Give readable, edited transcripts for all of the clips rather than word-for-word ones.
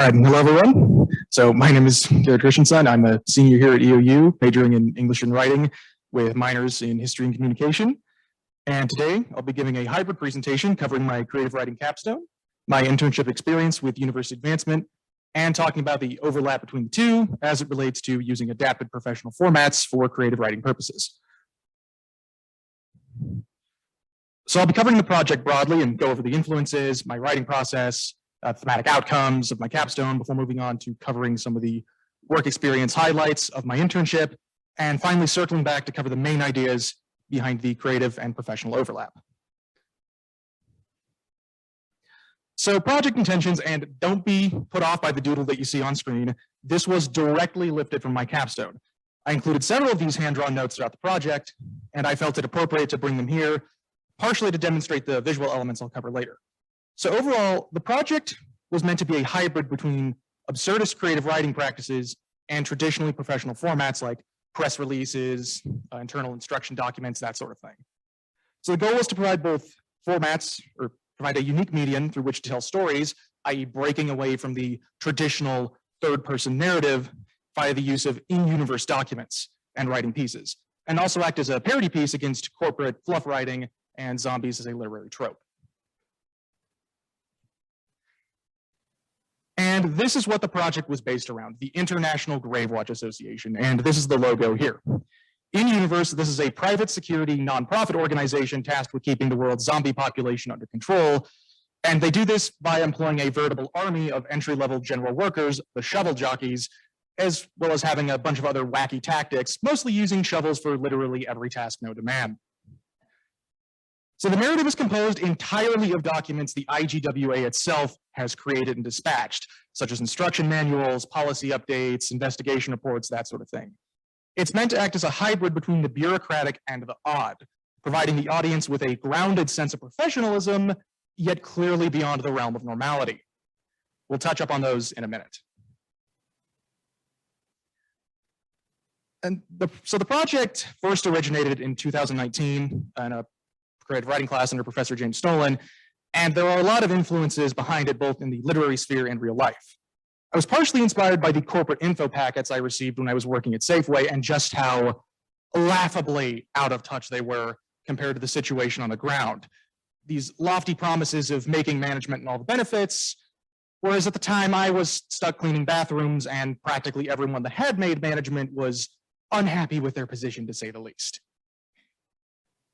All right, hello everyone. So my name is Garrett Christensen. I'm a senior here at EOU, majoring in English and Writing with minors in History and Communication. And today I'll be giving a hybrid presentation covering my creative writing capstone, my internship experience with university advancement, and talking about the overlap between the two as it relates to using adapted professional formats for creative writing purposes. So I'll be covering the project broadly and go over the influences, my writing process, thematic outcomes of my capstone before moving on to covering some of the work experience highlights of my internship, and finally circling back to cover the main ideas behind the creative and professional overlap. So project intentions, and don't be put off by the doodle that you see on screen. This was directly lifted from my capstone. I included several of these hand-drawn notes throughout the project, and I felt it appropriate to bring them here, partially to demonstrate the visual elements I'll cover later. So overall, the project was meant to be a hybrid between absurdist creative writing practices and traditionally professional formats like press releases, internal instruction documents, that sort of thing. So the goal was to provide both formats, or provide a unique medium through which to tell stories, i.e. breaking away from the traditional third-person narrative via the use of in-universe documents and writing pieces, and also act as a parody piece against corporate fluff writing and zombies as a literary trope. And this is what the project was based around, the International Gravewatch Association, and this is the logo here. In universe, this is a private security nonprofit organization tasked with keeping the world's zombie population under control, and they do this by employing a veritable army of entry-level general workers, the shovel jockeys, as well as having a bunch of other wacky tactics, mostly using shovels for literally every task known to man. So the narrative is composed entirely of documents the IGWA itself has created and dispatched, such as instruction manuals, policy updates, investigation reports, that sort of thing. It's meant to act as a hybrid between the bureaucratic and the odd, providing the audience with a grounded sense of professionalism, yet clearly beyond the realm of normality. We'll touch up on those in a minute. And so the project first originated in 2019 in a creative writing class under Professor James Stolen, and there are a lot of influences behind it, both in the literary sphere and real life. I was partially inspired by the corporate info packets I received when I was working at Safeway and just how laughably out of touch they were compared to the situation on the ground. These lofty promises of making management and all the benefits, whereas at the time I was stuck cleaning bathrooms and practically everyone that had made management was unhappy with their position, to say the least.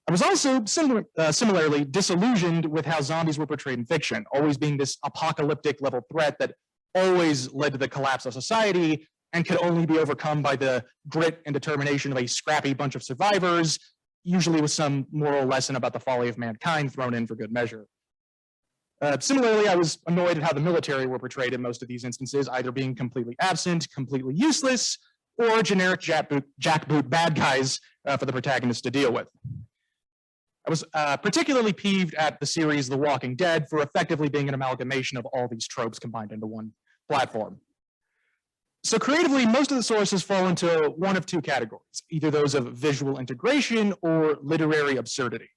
I was also similarly disillusioned with how zombies were portrayed in fiction, always being this apocalyptic level threat that always led to the collapse of society and could only be overcome by the grit and determination of a scrappy bunch of survivors, usually with some moral lesson about the folly of mankind thrown in for good measure. Similarly, I was annoyed at how the military were portrayed in most of these instances, either being completely absent, completely useless, or generic jackboot bad guys for the protagonist to deal with. I was particularly peeved at the series The Walking Dead for effectively being an amalgamation of all these tropes combined into one platform. So creatively, most of the sources fall into one of two categories, either those of visual integration or literary absurdity.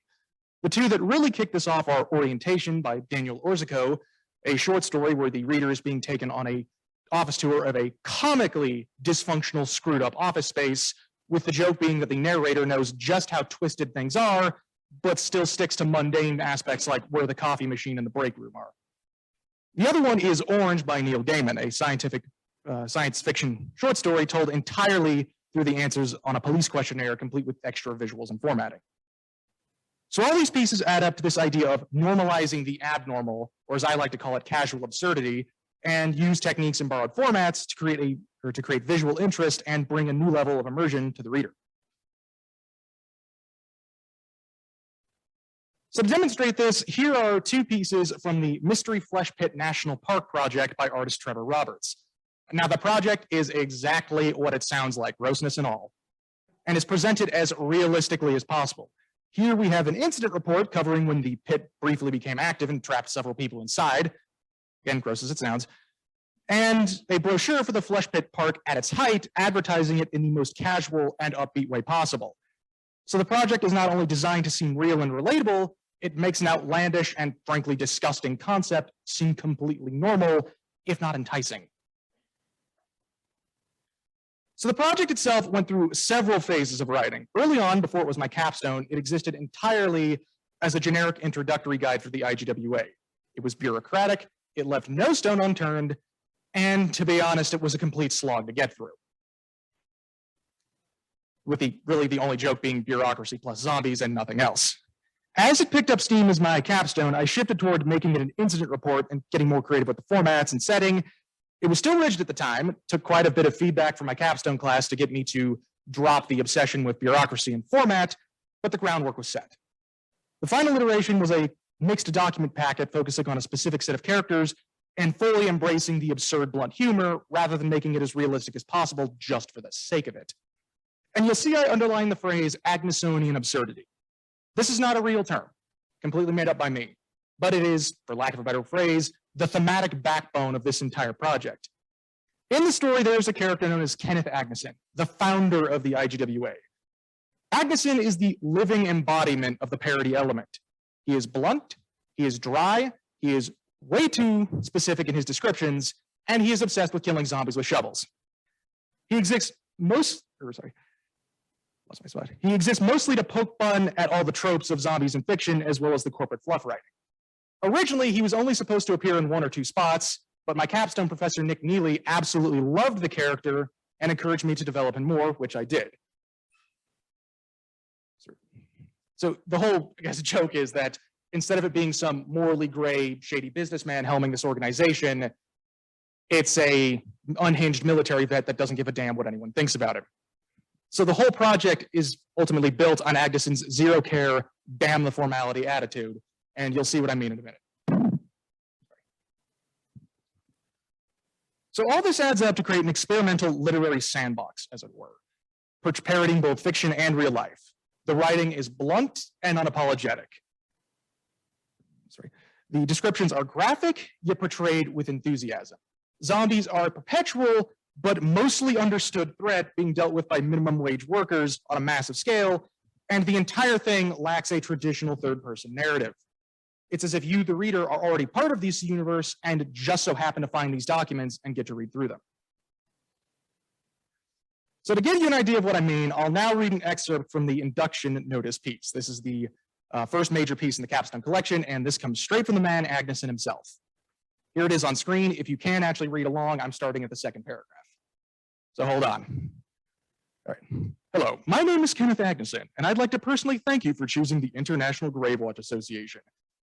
The two that really kick this off are Orientation by Daniel Orzico, a short story where the reader is being taken on an office tour of a comically dysfunctional, screwed up office space, with the joke being that the narrator knows just how twisted things are, but still sticks to mundane aspects like where the coffee machine and the break room are. The other one is Orange by Neil Gaiman, a science fiction short story told entirely through the answers on a police questionnaire, complete with extra visuals and formatting. So all these pieces add up to this idea of normalizing the abnormal, or as I like to call it, casual absurdity, and use techniques in borrowed formats to create visual interest and bring a new level of immersion to the reader. So to demonstrate this, here are two pieces from the Mystery Flesh Pit National Park project by artist Trevor Roberts. Now the project is exactly what it sounds like, grossness and all, and is presented as realistically as possible. Here we have an incident report covering when the pit briefly became active and trapped several people inside, again, gross as it sounds, and a brochure for the Flesh Pit Park at its height, advertising it in the most casual and upbeat way possible. So the project is not only designed to seem real and relatable, it makes an outlandish and frankly disgusting concept seem completely normal if not enticing. So the project itself went through several phases of writing. Early on, before it was my capstone, it existed entirely as a generic introductory guide for the IGWA. It was bureaucratic, it left no stone unturned, and to be honest, it was a complete slog to get through. With really the only joke being bureaucracy plus zombies and nothing else. As it picked up steam as my capstone, I shifted toward making it an incident report and getting more creative with the formats and setting. It was still rigid at the time. It took quite a bit of feedback from my capstone class to get me to drop the obsession with bureaucracy and format, but the groundwork was set. The final iteration was a mixed document packet focusing on a specific set of characters and fully embracing the absurd blunt humor rather than making it as realistic as possible just for the sake of it. And you'll see I underline the phrase Agnesonian absurdity. This is not a real term, completely made up by me, but it is, for lack of a better phrase, the thematic backbone of this entire project. In the story, there's a character known as Kenneth Agneson, the founder of the IGWA. Agneson is the living embodiment of the parody element. He is blunt, he is dry, he is way too specific in his descriptions, and he is obsessed with killing zombies with shovels. He exists He exists mostly to poke fun at all the tropes of zombies in fiction, as well as the corporate fluff writing. Originally, he was only supposed to appear in 1 or 2 spots, but my capstone professor, Nick Neely, absolutely loved the character and encouraged me to develop him more, which I did. So the whole, I guess, joke is that instead of it being some morally gray, shady businessman helming this organization, it's a unhinged military vet that doesn't give a damn what anyone thinks about him. So the whole project is ultimately built on Agneson's zero care, damn the formality attitude, and you'll see what I mean in a minute. So all this adds up to create an experimental literary sandbox, as it were, parodying both fiction and real life. The writing is blunt and unapologetic. The descriptions are graphic, yet portrayed with enthusiasm. Zombies are a perpetual, but mostly understood threat being dealt with by minimum wage workers on a massive scale, and the entire thing lacks a traditional third-person narrative. It's as if you, the reader, are already part of this universe and just so happen to find these documents and get to read through them. So to give you an idea of what I mean, I'll now read an excerpt from the induction notice piece. This is the first major piece in the capstone collection, and this comes straight from the man Agneson himself. Here it is on screen. If you can actually read along, I'm starting at the second paragraph. So hold on. All right. Hello, my name is Kenneth Agneson, and I'd like to personally thank you for choosing the International Gravewatch Association.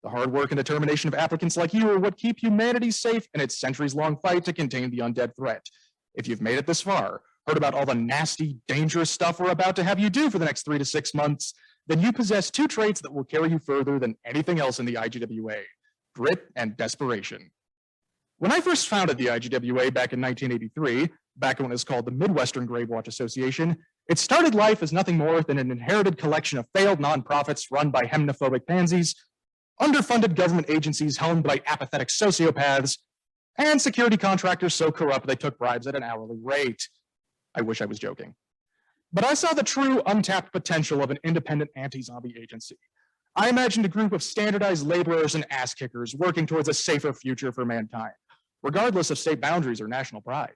The hard work and determination of applicants like you are what keep humanity safe in its centuries-long fight to contain the undead threat. If you've made it this far, heard about all the nasty, dangerous stuff we're about to have you do for the next 3 to 6 months, then you possess 2 traits that will carry you further than anything else in the IGWA: grit and desperation. When I first founded the IGWA back in 1983, back when it was called the Midwestern Gravewatch Association, it started life as nothing more than an inherited collection of failed nonprofits run by hemnophobic pansies, underfunded government agencies helmed by apathetic sociopaths, and security contractors so corrupt they took bribes at an hourly rate. I wish I was joking. But I saw the true untapped potential of an independent anti-zombie agency. I imagined a group of standardized laborers and ass kickers working towards a safer future for mankind, regardless of state boundaries or national pride.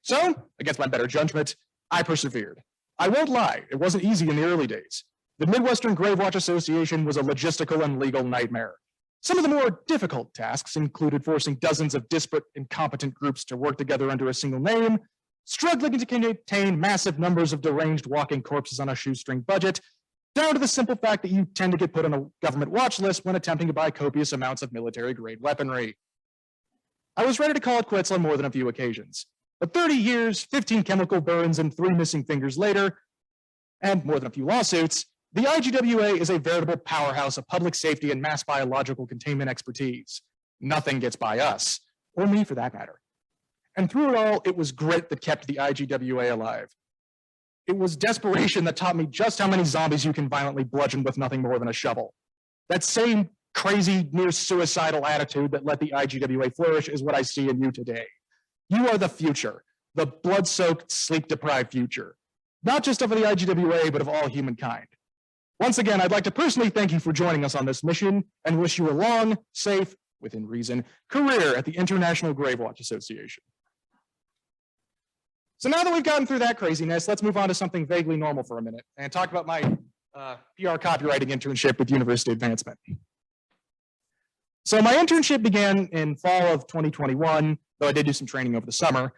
So, against my better judgment, I persevered. I won't lie, it wasn't easy in the early days. The Midwestern Gravewatch Association was a logistical and legal nightmare. Some of the more difficult tasks included forcing dozens of disparate, incompetent groups to work together under a single name, struggling to contain massive numbers of deranged walking corpses on a shoestring budget, down to the simple fact that you tend to get put on a government watch list when attempting to buy copious amounts of military-grade weaponry. I was ready to call it quits on more than a few occasions. But 30 years, 15 chemical burns, and 3 missing fingers later, and more than a few lawsuits, the IGWA is a veritable powerhouse of public safety and mass biological containment expertise. Nothing gets by us, or me for that matter. And through it all, it was grit that kept the IGWA alive. It was desperation that taught me just how many zombies you can violently bludgeon with nothing more than a shovel. That same crazy, near-suicidal attitude that let the IGWA flourish is what I see in you today. You are the future, the blood-soaked, sleep-deprived future, not just of the IGWA, but of all humankind. Once again, I'd like to personally thank you for joining us on this mission and wish you a long, safe, within reason, career at the International Grave Watch Association. So now that we've gotten through that craziness, let's move on to something vaguely normal for a minute and talk about my PR copywriting internship with University Advancement. So my internship began in fall of 2021, though I did do some training over the summer.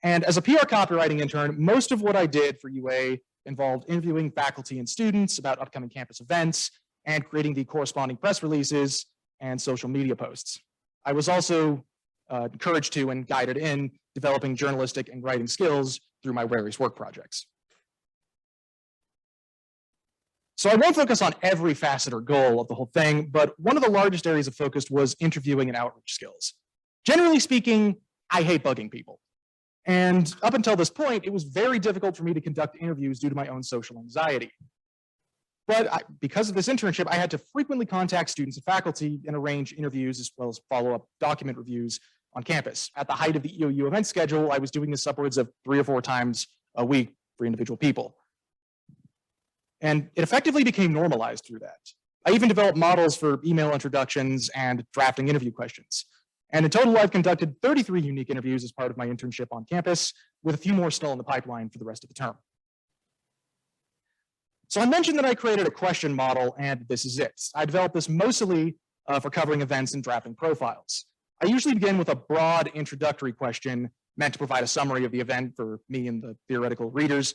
And as a PR copywriting intern, most of what I did for UA involved interviewing faculty and students about upcoming campus events and creating the corresponding press releases and social media posts. I was also encouraged to and guided in developing journalistic and writing skills through my various work projects. So I won't focus on every facet or goal of the whole thing, but one of the largest areas of focus was interviewing and outreach skills. Generally speaking, I hate bugging people. And up until this point, it was very difficult for me to conduct interviews due to my own social anxiety. But because of this internship, I had to frequently contact students and faculty and arrange interviews as well as follow-up document reviews on campus. At the height of the EOU event schedule, I was doing this upwards of 3 or 4 times a week for individual people. And it effectively became normalized through that. I even developed models for email introductions and drafting interview questions. And in total, I've conducted 33 unique interviews as part of my internship on campus, with a few more still in the pipeline for the rest of the term. So I mentioned that I created a question model, and this is it. I developed this mostly for covering events and drafting profiles. I usually begin with a broad introductory question meant to provide a summary of the event for me and the theoretical readers,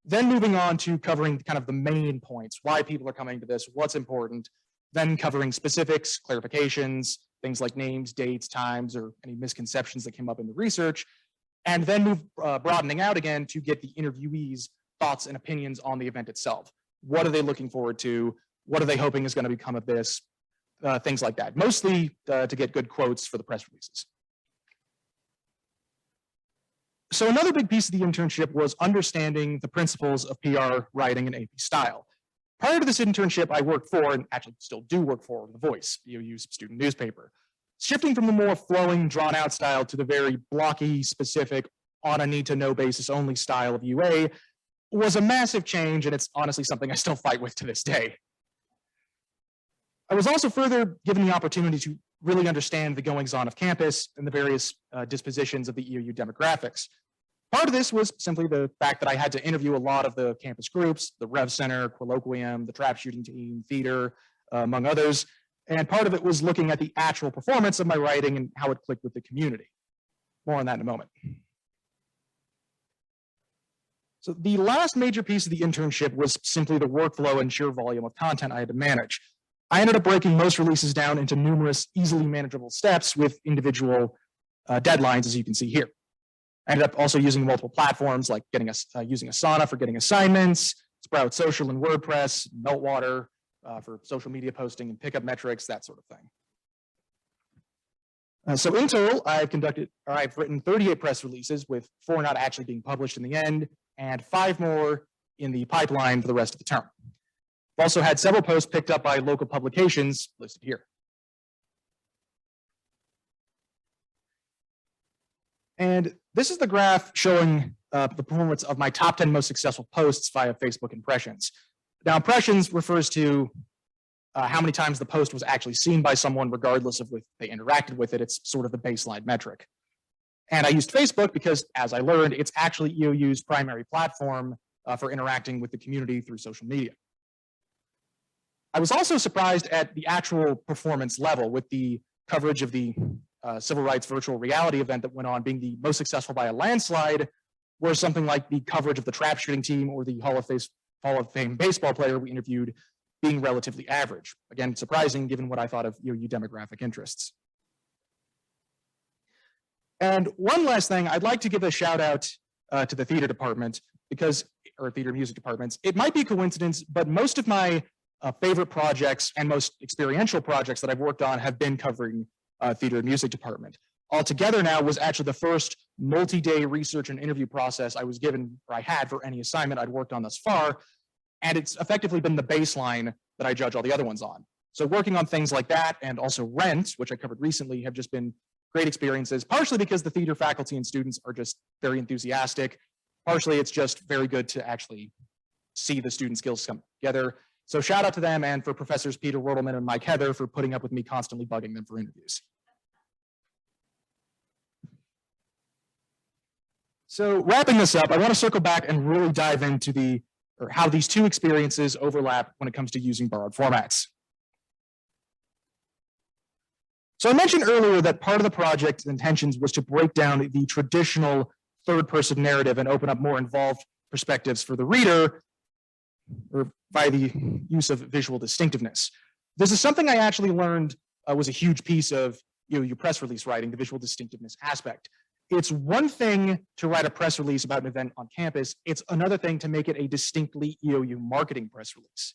then moving on to covering kind of the main points, why people are coming to this, what's important, then covering specifics, clarifications, things like names, dates, times, or any misconceptions that came up in the research, and then broadening out again to get the interviewees' thoughts and opinions on the event itself. What are they looking forward to? What are they hoping is going to become of this? Things like that, mostly to get good quotes for the press releases. So another big piece of the internship was understanding the principles of PR writing and AP style. Prior to this internship, I worked for, and actually still do work for, The Voice, EOU's student newspaper. Shifting from the more flowing, drawn-out style to the very blocky, specific, on a need-to-know basis only style of UA was a massive change, and it's honestly something I still fight with to this day. I was also further given the opportunity to really understand the goings-on of campus and the various dispositions of the EOU demographics. Part of this was simply the fact that I had to interview a lot of the campus groups, the Rev Center, Colloquium, the trap shooting team, theater, among others. And part of it was looking at the actual performance of my writing and how it clicked with the community. More on that in a moment. So the last major piece of the internship was simply the workflow and sheer volume of content I had to manage. I ended up breaking most releases down into numerous easily manageable steps with individual deadlines, as you can see here. I ended up also using multiple platforms like using Asana for getting assignments, Sprout Social and WordPress, Meltwater for social media posting and pickup metrics, that sort of thing. So in total, I've written 38 press releases, with 4 not actually being published in the end, and 5 more in the pipeline for the rest of the term. I've also had several posts picked up by local publications listed here. And this is the graph showing the performance of my top 10 most successful posts via Facebook impressions. Now, impressions refers to how many times the post was actually seen by someone, regardless of if they interacted with it. It's sort of the baseline metric. And I used Facebook because, as I learned, it's actually EOU's primary platform for interacting with the community through social media. I was also surprised at the actual performance level, with the coverage of the civil rights virtual reality event that went on being the most successful by a landslide, where something like the coverage of the trap shooting team or the Hall of Fame baseball player we interviewed being relatively average. Again, surprising given what I thought of EOU demographic interests. And one last thing, I'd like to give a shout out to the theater department, or theater music departments. It might be a coincidence, but most of my favorite projects and most experiential projects that I've worked on have been covering theater and music department. Altogether now was actually the first multi-day research and interview process I was given, or I had, for any assignment I'd worked on thus far. And it's effectively been the baseline that I judge all the other ones on. So working on things like that, and also Rent, which I covered recently, have just been great experiences, partially because the theater faculty and students are just very enthusiastic. Partially, it's just very good to actually see the student skills come together. So shout out to them, and for Professors Peter Wertelman and Mike Heather for putting up with me constantly bugging them for interviews. So wrapping this up, I want to circle back and really dive into how these two experiences overlap when it comes to using borrowed formats. So I mentioned earlier that part of the project's intentions was to break down the traditional third-person narrative and open up more involved perspectives for the reader, or by the use of visual distinctiveness. This is something I actually learned was a huge piece of your press release writing, the visual distinctiveness aspect. It's one thing to write a press release about an event on campus. It's another thing to make it a distinctly EOU marketing press release.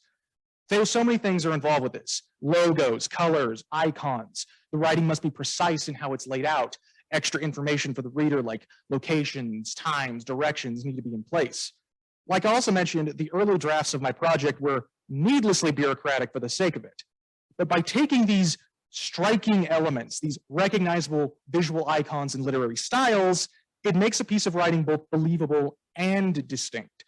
There's so many things are involved with this: logos, colors, icons. The writing must be precise in how it's laid out. Extra information for the reader, like locations, times, directions, need to be in place. Like I also mentioned, the early drafts of my project were needlessly bureaucratic for the sake of it. But by taking these striking elements, these recognizable visual icons and literary styles, it makes a piece of writing both believable and distinct.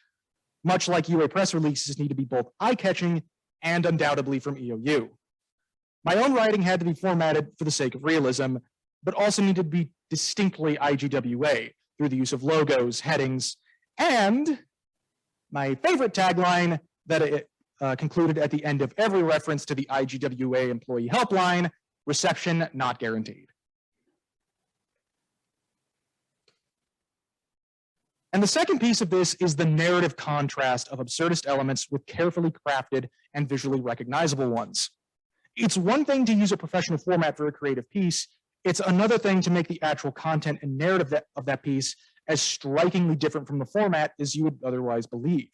Much like UA press releases need to be both eye-catching and undoubtedly from EOU. My own writing had to be formatted for the sake of realism, but also needed to be distinctly IGWA through the use of logos, headings, and my favorite tagline that it concluded at the end of every reference to the IGWA employee helpline: reception not guaranteed. And the second piece of this is the narrative contrast of absurdist elements with carefully crafted and visually recognizable ones. It's one thing to use a professional format for a creative piece. It's another thing to make the actual content and narrative of that piece as strikingly different from the format as you would otherwise believe.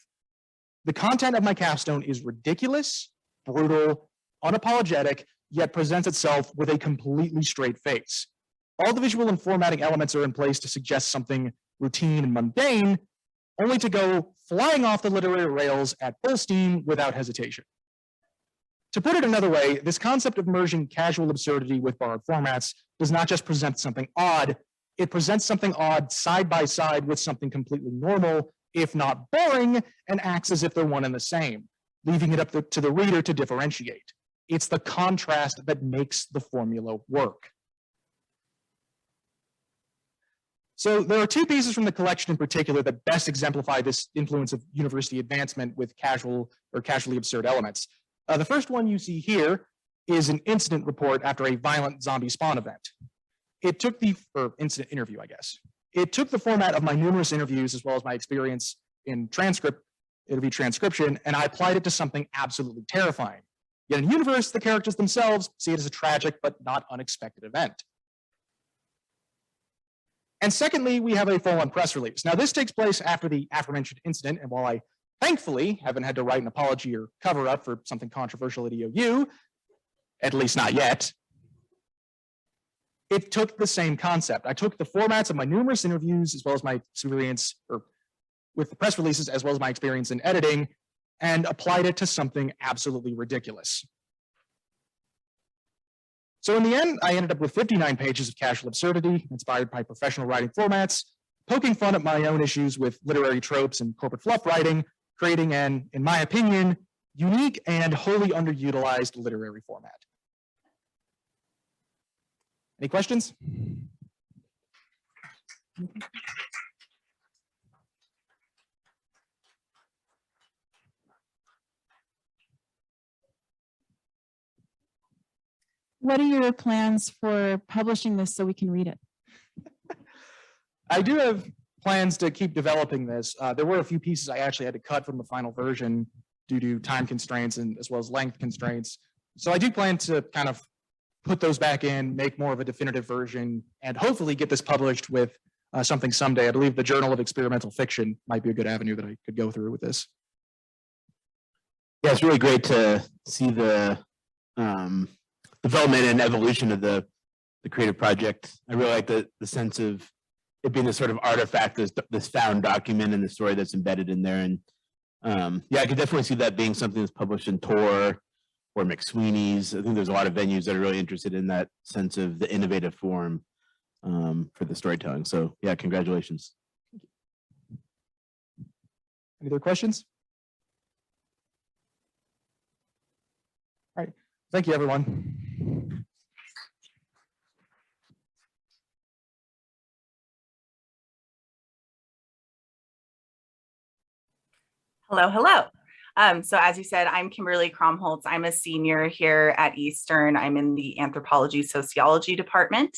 The content of my capstone is ridiculous, brutal, unapologetic, yet presents itself with a completely straight face. All the visual and formatting elements are in place to suggest something routine and mundane, only to go flying off the literary rails at full steam without hesitation. To put it another way, this concept of merging casual absurdity with borrowed formats does not just present something odd, it presents something odd side by side with something completely normal, if not boring, and acts as if they're one and the same, leaving it up to the reader to differentiate. It's the contrast that makes the formula work. So there are two pieces from the collection in particular that best exemplify this influence of university advancement with casual or casually absurd elements. The first one you see here is an incident report after a violent zombie spawn event. It took incident interview, I guess. It took the format of my numerous interviews as well as my experience in interview transcription, and I applied it to something absolutely terrifying. Yet in universe, the characters themselves see it as a tragic but not unexpected event. And secondly, we have a full-on press release. Now, this takes place after the aforementioned incident, and while I thankfully haven't had to write an apology or cover up for something controversial at EOU, at least not yet, it took the same concept. I took the formats of my numerous interviews as well as my experience with the press releases as well as my experience in editing and applied it to something absolutely ridiculous. So in the end, I ended up with 59 pages of casual absurdity inspired by professional writing formats, poking fun at my own issues with literary tropes and corporate fluff writing, creating an, in my opinion, unique and wholly underutilized literary format. Any questions? What are your plans for publishing this so we can read it? I do have plans to keep developing this. There were a few pieces I actually had to cut from the final version due to time constraints and as well as length constraints. So I do plan to kind of put those back in, make more of a definitive version, and hopefully get this published with something someday. I believe the Journal of Experimental Fiction might be a good avenue that I could go through with this. Yeah, it's really great to see the development and evolution of the creative project. I really like the sense of it being this sort of artifact, this found document and the story that's embedded in there. And yeah, I could definitely see that being something that's published in Tor or McSweeney's. I think there's a lot of venues that are really interested in that sense of the innovative form for the storytelling. So yeah, congratulations. Any other questions? All right, thank you, everyone. Hello, hello. So as you said, I'm Kimberly Kromholtz. I'm a senior here at Eastern. I'm in the anthropology sociology department.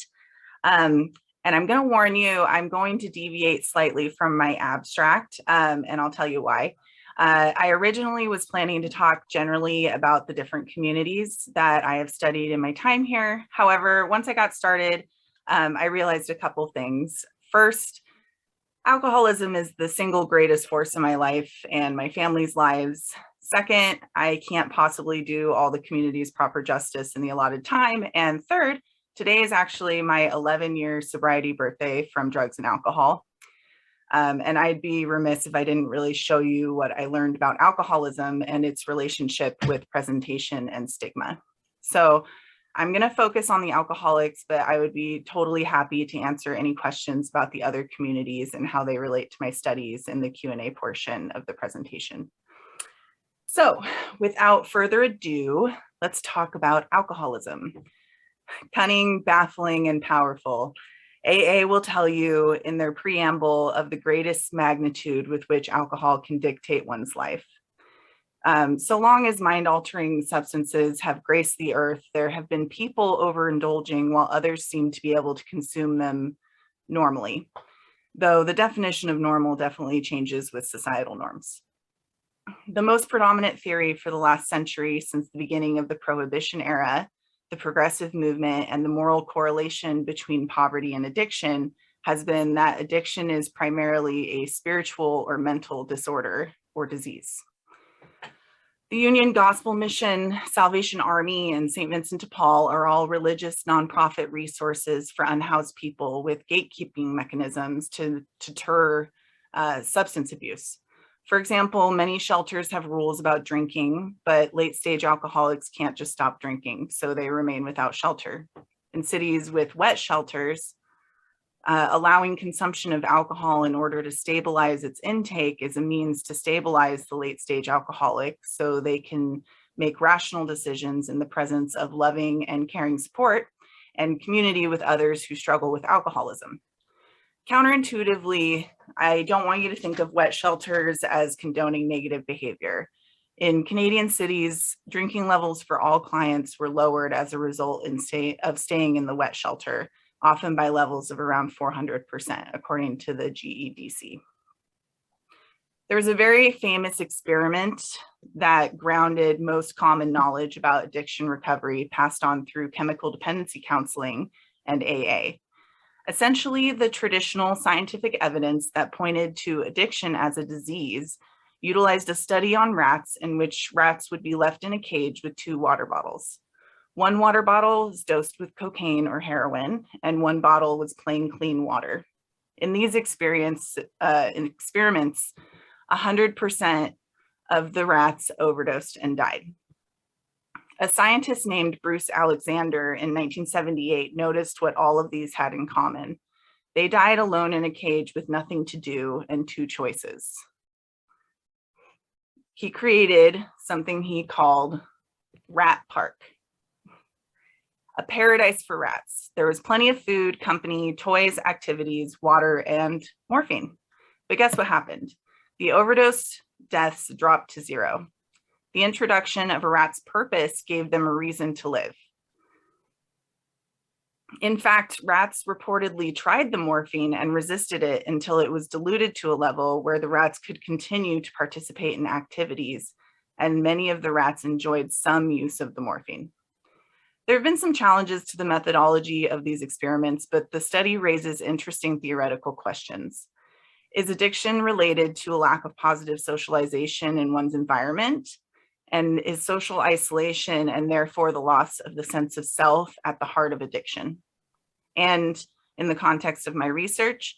And I'm going to warn you, I'm going to deviate slightly from my abstract, and I'll tell you why. I originally was planning to talk generally about the different communities that I have studied in my time here. However, once I got started, I realized a couple things. First, alcoholism is the single greatest force in my life and my family's lives. Second, I can't possibly do all the communities proper justice in the allotted time. And third, today is actually my 11-year sobriety birthday from drugs and alcohol. And I'd be remiss if I didn't really show you what I learned about alcoholism and its relationship with presentation and stigma. So I'm going to focus on the alcoholics, but I would be totally happy to answer any questions about the other communities and how they relate to my studies in the Q&A portion of the presentation. So without further ado, let's talk about alcoholism. Cunning, baffling, and powerful. AA will tell you in their preamble of the greatest magnitude with which alcohol can dictate one's life. So long as mind-altering substances have graced the earth, there have been people overindulging while others seem to be able to consume them normally, though the definition of normal definitely changes with societal norms. The most predominant theory for the last century, since the beginning of the Prohibition era, the progressive movement, and the moral correlation between poverty and addiction has been that addiction is primarily a spiritual or mental disorder or disease. The Union Gospel Mission, Salvation Army, and St. Vincent de Paul are all religious nonprofit resources for unhoused people with gatekeeping mechanisms to deter substance abuse. For example, many shelters have rules about drinking, but late-stage alcoholics can't just stop drinking, so they remain without shelter. In cities with wet shelters, allowing consumption of alcohol in order to stabilize its intake is a means to stabilize the late-stage alcoholic so they can make rational decisions in the presence of loving and caring support and community with others who struggle with alcoholism. Counterintuitively, I don't want you to think of wet shelters as condoning negative behavior. In Canadian cities, drinking levels for all clients were lowered as a result of staying in the wet shelter, often by levels of around 400%, according to the GEDC. There was a very famous experiment that grounded most common knowledge about addiction recovery passed on through chemical dependency counseling and AA. Essentially, the traditional scientific evidence that pointed to addiction as a disease utilized a study on rats in which rats would be left in a cage with 2 water bottles. One water bottle was dosed with cocaine or heroin, and one bottle was plain clean water. In these experiments, 100% of the rats overdosed and died. A scientist named Bruce Alexander in 1978 noticed what all of these had in common. They died alone in a cage with nothing to do and 2 choices. He created something he called Rat Park, a paradise for rats. There was plenty of food, company, toys, activities, water, and morphine. But guess what happened? The overdose deaths dropped to 0. The introduction of a rat's purpose gave them a reason to live. In fact, rats reportedly tried the morphine and resisted it until it was diluted to a level where the rats could continue to participate in activities, and many of the rats enjoyed some use of the morphine. There have been some challenges to the methodology of these experiments, but the study raises interesting theoretical questions. Is addiction related to a lack of positive socialization in one's environment? And is social isolation and therefore the loss of the sense of self at the heart of addiction? And in the context of my research,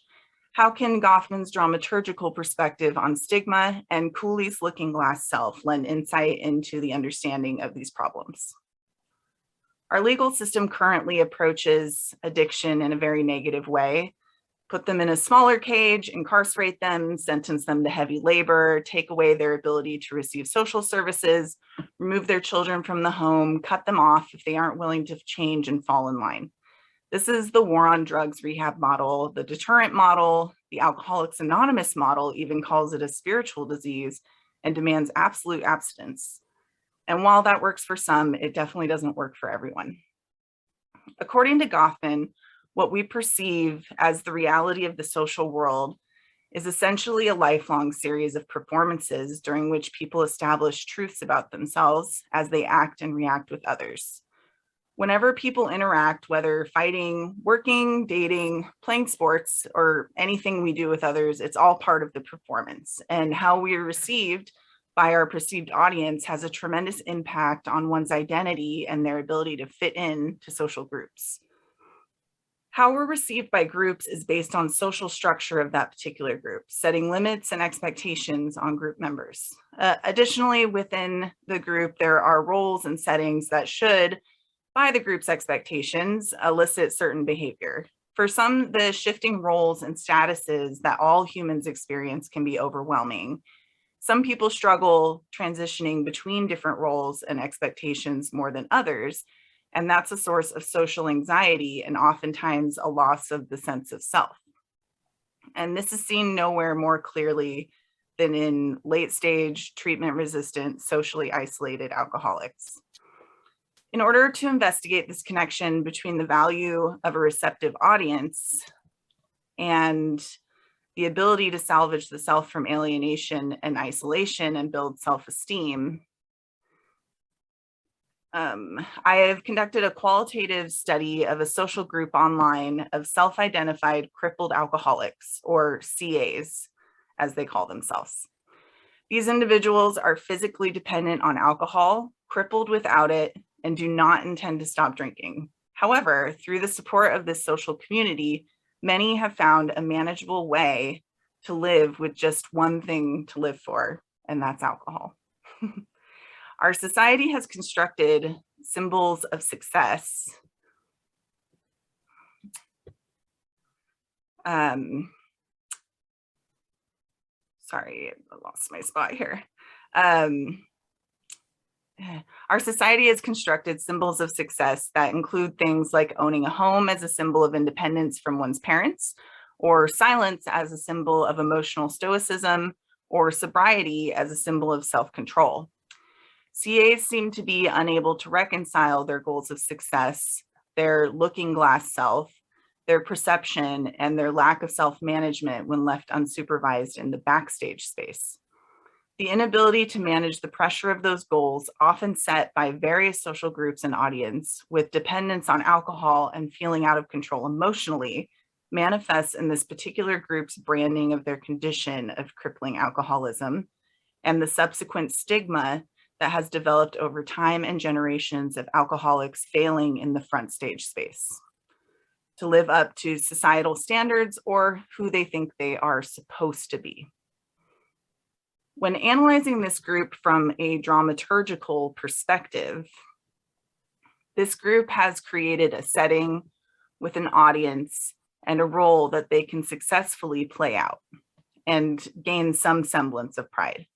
how can Goffman's dramaturgical perspective on stigma and Cooley's looking glass self lend insight into the understanding of these problems? Our legal system currently approaches addiction in a very negative way. Put them in a smaller cage, incarcerate them, sentence them to heavy labor, take away their ability to receive social services, remove their children from the home, cut them off if they aren't willing to change and fall in line. This is the war on drugs rehab model, the deterrent model. The Alcoholics Anonymous model even calls it a spiritual disease, and demands absolute abstinence. And while that works for some, it definitely doesn't work for everyone. According to Goffman, what we perceive as the reality of the social world is essentially a lifelong series of performances during which people establish truths about themselves as they act and react with others. Whenever people interact, whether fighting, working, dating, playing sports, or anything we do with others, it's all part of the performance. And how we are received by our perceived audience has a tremendous impact on one's identity and their ability to fit in to social groups. How we're received by groups is based on social structure of that particular group, setting limits and expectations on group members. Additionally, within the group, there are roles and settings that should, by the group's expectations, elicit certain behavior. For some, the shifting roles and statuses that all humans experience can be overwhelming. Some people struggle transitioning between different roles and expectations more than others, and that's a source of social anxiety and oftentimes a loss of the sense of self. And this is seen nowhere more clearly than in late-stage, treatment-resistant, socially isolated alcoholics. In order to investigate this connection between the value of a receptive audience and the ability to salvage the self from alienation and isolation and build self-esteem, I have conducted a qualitative study of a social group online of self-identified crippled alcoholics, or CAs, as they call themselves. These individuals are physically dependent on alcohol, crippled without it, and do not intend to stop drinking. However, through the support of this social community, many have found a manageable way to live with just one thing to live for, and that's alcohol. Our society has constructed symbols of success sorry, I lost my spot here. Our society has constructed symbols of success that include things like owning a home as a symbol of independence from one's parents, or silence as a symbol of emotional stoicism, or sobriety as a symbol of self-control. CAs seem to be unable to reconcile their goals of success, their looking glass self, their perception, and their lack of self-management when left unsupervised in the backstage space. The inability to manage the pressure of those goals, often set by various social groups and audience, with dependence on alcohol and feeling out of control emotionally, manifests in this particular group's branding of their condition of crippling alcoholism and the subsequent stigma that has developed over time and generations of alcoholics failing in the front stage space to live up to societal standards or who they think they are supposed to be. When analyzing this group from a dramaturgical perspective, this group has created a setting with an audience and a role that they can successfully play out and gain some semblance of pride.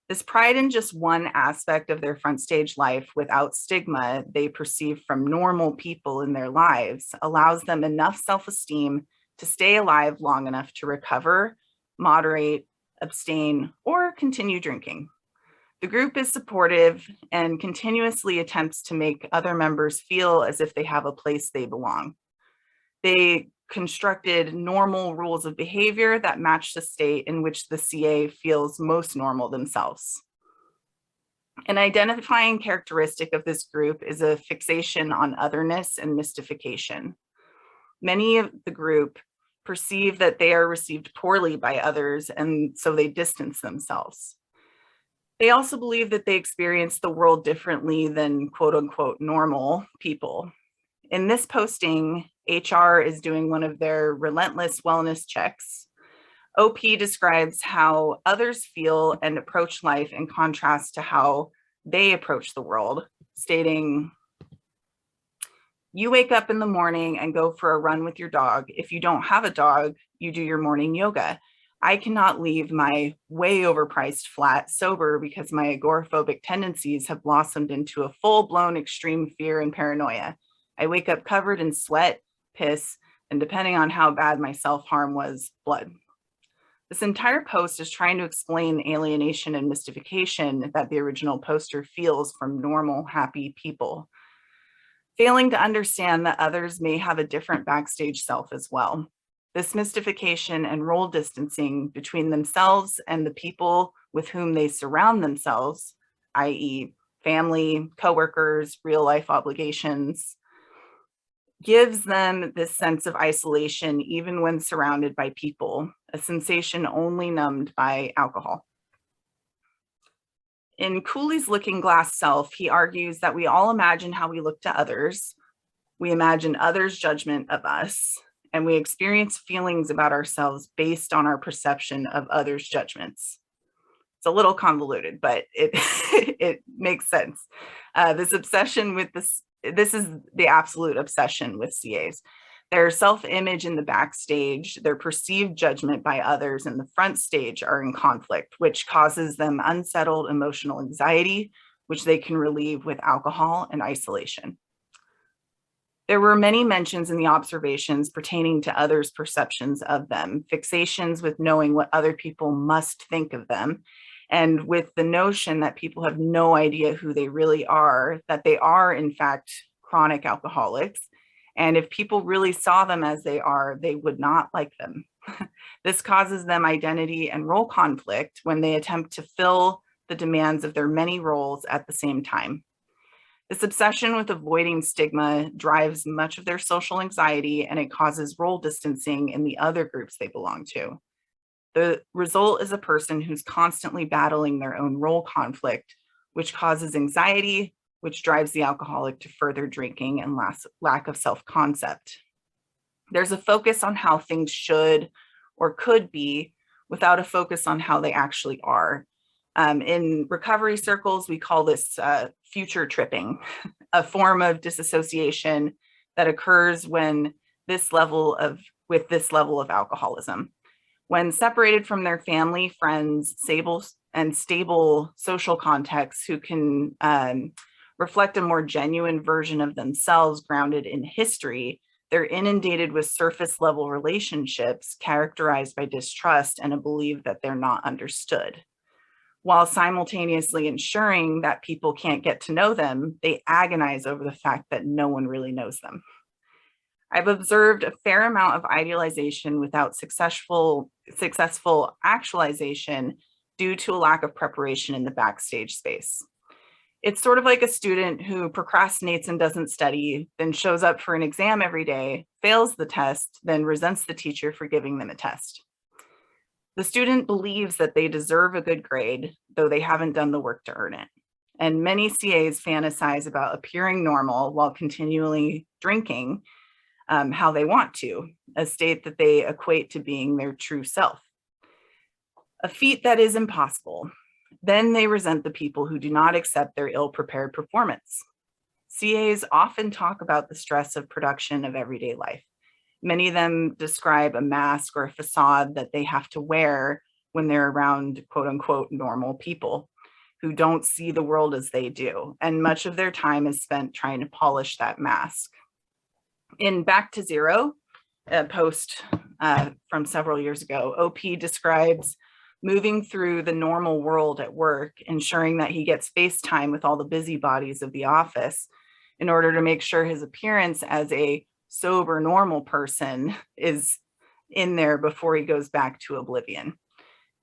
This pride in just one aspect of their front stage life without stigma they perceive from normal people in their lives allows them enough self-esteem to stay alive long enough to recover, moderate, abstain, or continue drinking. The group is supportive and continuously attempts to make other members feel as if they have a place they belong. They constructed normal rules of behavior that match the state in which the CA feels most normal themselves. An identifying characteristic of this group is a fixation on otherness and mystification. Many of the group perceive that they are received poorly by others, and so they distance themselves. They also believe that they experience the world differently than quote unquote normal people. In this posting, HR is doing one of their relentless wellness checks. OP describes how others feel and approach life in contrast to how they approach the world, stating, "You wake up in the morning and go for a run with your dog. If you don't have a dog, you do your morning yoga. I cannot leave my way overpriced flat sober because my agoraphobic tendencies have blossomed into a full-blown extreme fear and paranoia. I wake up covered in sweat, piss, and depending on how bad my self-harm was, blood." This entire post is trying to explain alienation and mystification that the original poster feels from normal, happy people, failing to understand that others may have a different backstage self as well. This mystification and role distancing between themselves and the people with whom they surround themselves, i.e., family, coworkers, real life obligations, gives them this sense of isolation even when surrounded by people, a sensation only numbed by alcohol. In Cooley's Looking Glass Self, he argues that we all imagine how we look to others, we imagine others' judgment of us, and we experience feelings about ourselves based on our perception of others' judgments. It's a little convoluted, but it it makes sense. This obsession with this is the absolute obsession with CAs. Their self-image in the backstage, their perceived judgment by others in the front stage are in conflict, which causes them unsettled emotional anxiety, which they can relieve with alcohol and isolation. There were many mentions in the observations pertaining to others' perceptions of them, fixations with knowing what other people must think of them, and with the notion that people have no idea who they really are, that they are in fact chronic alcoholics. And if people really saw them as they are, they would not like them. This causes them identity and role conflict when they attempt to fill the demands of their many roles at the same time. This obsession with avoiding stigma drives much of their social anxiety, and it causes role distancing in the other groups they belong to. The result is a person who's constantly battling their own role conflict, which causes anxiety, which drives the alcoholic to further drinking and lack of self-concept. There's a focus on how things should or could be without a focus on how they actually are. In recovery circles, we call this future tripping, a form of disassociation that occurs when with this level of alcoholism. When separated from their family, friends, stable social contexts who can reflect a more genuine version of themselves grounded in history, they're inundated with surface level relationships characterized by distrust and a belief that they're not understood. While simultaneously ensuring that people can't get to know them, they agonize over the fact that no one really knows them. I've observed a fair amount of idealization without successful actualization due to a lack of preparation in the backstage space. It's sort of like a student who procrastinates and doesn't study, then shows up for an exam every day, fails the test, then resents the teacher for giving them a test. The student believes that they deserve a good grade, though they haven't done the work to earn it. And many CAs fantasize about appearing normal while continually drinking how they want to, a state that they equate to being their true self. A feat that is impossible. Then they resent the people who do not accept their ill-prepared performance. CAs often talk about the stress of production of everyday life. Many of them describe a mask or a facade that they have to wear when they're around quote unquote normal people who don't see the world as they do. And much of their time is spent trying to polish that mask. In Back to Zero, a post from several years ago, OP describes moving through the normal world at work, ensuring that he gets face time with all the busybodies of the office in order to make sure his appearance as a sober, normal person is in there before he goes back to oblivion.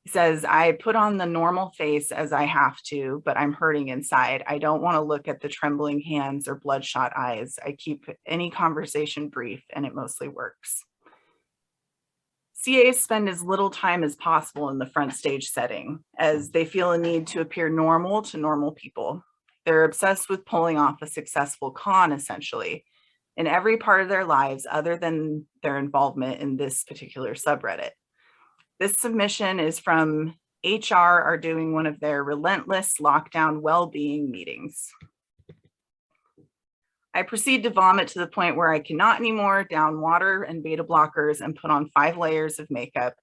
He says, I put on the normal face as I have to, but I'm hurting inside. I don't want to look at the trembling hands or bloodshot eyes. I keep any conversation brief, and it mostly works. CAs spend as little time as possible in the front stage setting, as they feel a need to appear normal to normal people. They're obsessed with pulling off a successful con, essentially, in every part of their lives other than their involvement in this particular subreddit. This submission is from HR are doing one of their relentless lockdown well-being meetings. I proceed to vomit to the point where I cannot anymore, down water and beta blockers and put on 5 layers of makeup.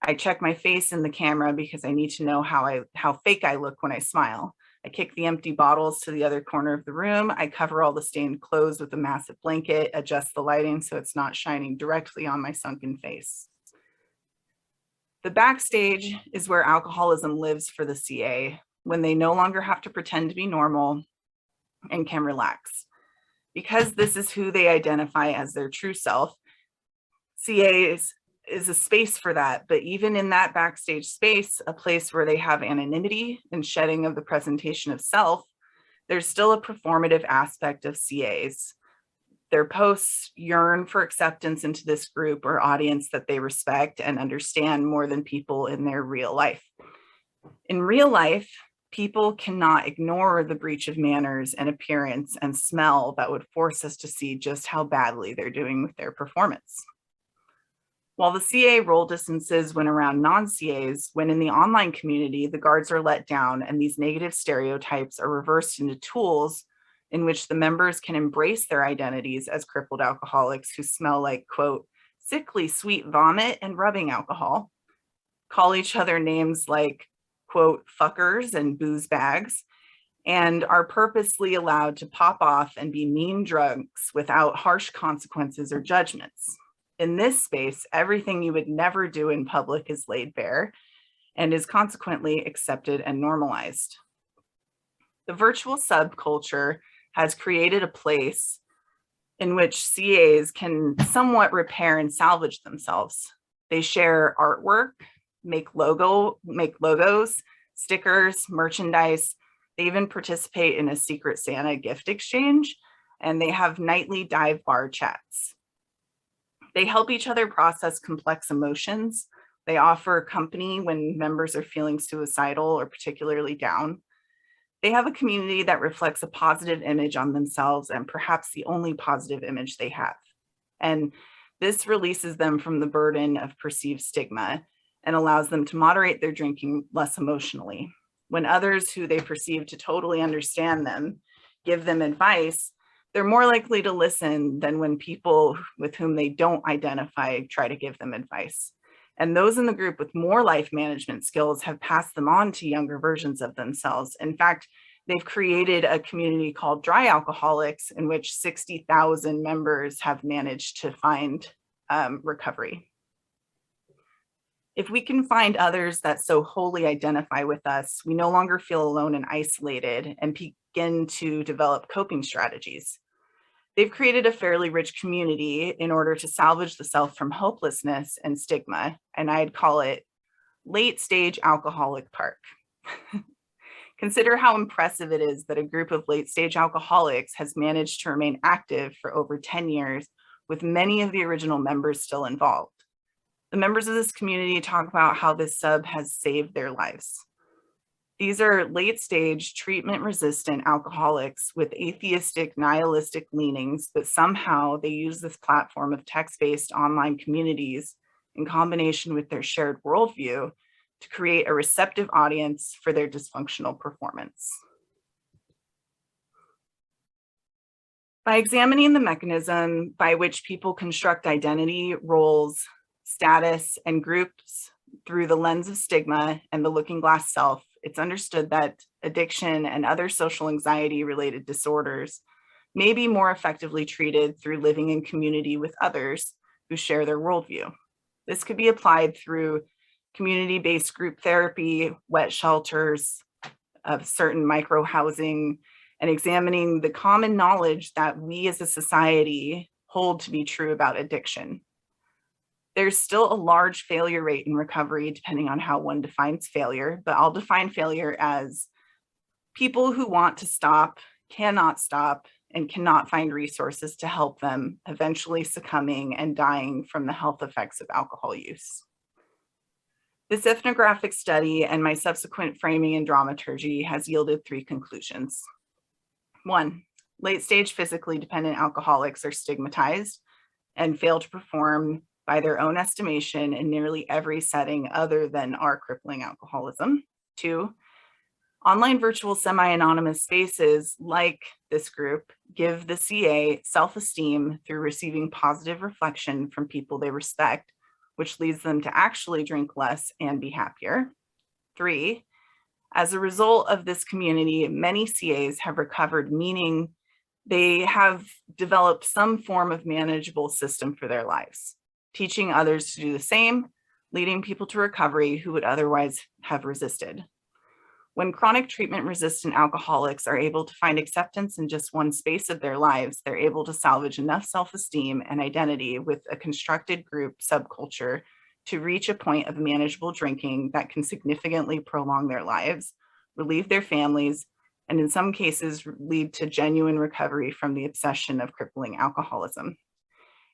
I check my face in the camera because I need to know how fake I look when I smile. I kick the empty bottles to the other corner of the room. I cover all the stained clothes with a massive blanket, adjust the lighting so it's not shining directly on my sunken face. The backstage is where alcoholism lives for the CA when they no longer have to pretend to be normal and can relax. Because this is who they identify as their true self, CA is a space for that, but even in that backstage space, a place where they have anonymity and shedding of the presentation of self, there's still a performative aspect of CAs. Their posts yearn for acceptance into this group or audience that they respect and understand more than people in their real life. In real life, people cannot ignore the breach of manners and appearance and smell that would force us to see just how badly they're doing with their performance. While the CA role distances when around non-CAs, when in the online community, the guards are let down and these negative stereotypes are reversed into tools in which the members can embrace their identities as crippled alcoholics who smell like, quote, sickly sweet vomit and rubbing alcohol, call each other names like, quote, fuckers and booze bags, and are purposely allowed to pop off and be mean drunks without harsh consequences or judgments. In this space, everything you would never do in public is laid bare and is consequently accepted and normalized. The virtual subculture has created a place in which CAs can somewhat repair and salvage themselves. They share artwork, make logos, stickers, merchandise. They even participate in a Secret Santa gift exchange, and they have nightly dive bar chats. They help each other process complex emotions. They offer company when members are feeling suicidal or particularly down. They have a community that reflects a positive image on themselves and perhaps the only positive image they have. And this releases them from the burden of perceived stigma and allows them to moderate their drinking less emotionally. When others who they perceive to totally understand them give them advice, they're more likely to listen than when people with whom they don't identify try to give them advice. And those in the group with more life management skills have passed them on to younger versions of themselves. In fact, they've created a community called Dry Alcoholics in which 60,000 members have managed to find recovery. If we can find others that so wholly identify with us, we no longer feel alone and isolated and begin to develop coping strategies. They've created a fairly rich community in order to salvage the self from hopelessness and stigma, and I'd call it late stage alcoholic park. Consider how impressive it is that a group of late stage alcoholics has managed to remain active for over 10 years with many of the original members still involved. The members of this community talk about how this sub has saved their lives. These are late-stage treatment-resistant alcoholics with atheistic, nihilistic leanings, but somehow they use this platform of text-based online communities in combination with their shared worldview to create a receptive audience for their dysfunctional performance. By examining the mechanism by which people construct identity, roles, status, and groups through the lens of stigma and the looking glass self, it's understood that addiction and other social anxiety related disorders may be more effectively treated through living in community with others who share their worldview. This could be applied through community-based group therapy, wet shelters, of certain micro-housing, and examining the common knowledge that we as a society hold to be true about addiction. There's still a large failure rate in recovery, depending on how one defines failure, but I'll define failure as people who want to stop, cannot stop, and cannot find resources to help them, eventually succumbing and dying from the health effects of alcohol use. This ethnographic study and my subsequent framing and dramaturgy has yielded 3 conclusions. 1, late-stage physically dependent alcoholics are stigmatized and fail to perform by their own estimation in nearly every setting other than our crippling alcoholism. 2, online virtual semi-anonymous spaces like this group give the CA self-esteem through receiving positive reflection from people they respect, which leads them to actually drink less and be happier. 3, as a result of this community, many CAs have recovered, meaning they have developed some form of manageable system for their lives. Teaching others to do the same leading people to recovery who would otherwise have resisted. When chronic treatment-resistant alcoholics are able to find acceptance in just one space of their lives, they're able to salvage enough self-esteem and identity with a constructed group subculture to reach a point of manageable drinking that can significantly prolong their lives, relieve their families, and in some cases lead to genuine recovery from the obsession of crippling alcoholism.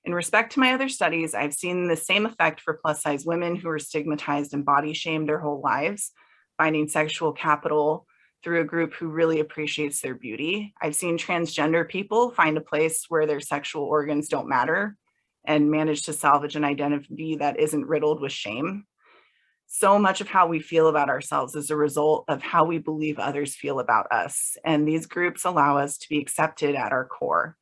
In respect to my other studies, I've seen the same effect for plus-size women who are stigmatized and body shamed their whole lives, finding sexual capital through a group who really appreciates their beauty. I've seen transgender people find a place where their sexual organs don't matter and manage to salvage an identity that isn't riddled with shame. So much of how we feel about ourselves is a result of how we believe others feel about us. And these groups allow us to be accepted at our core.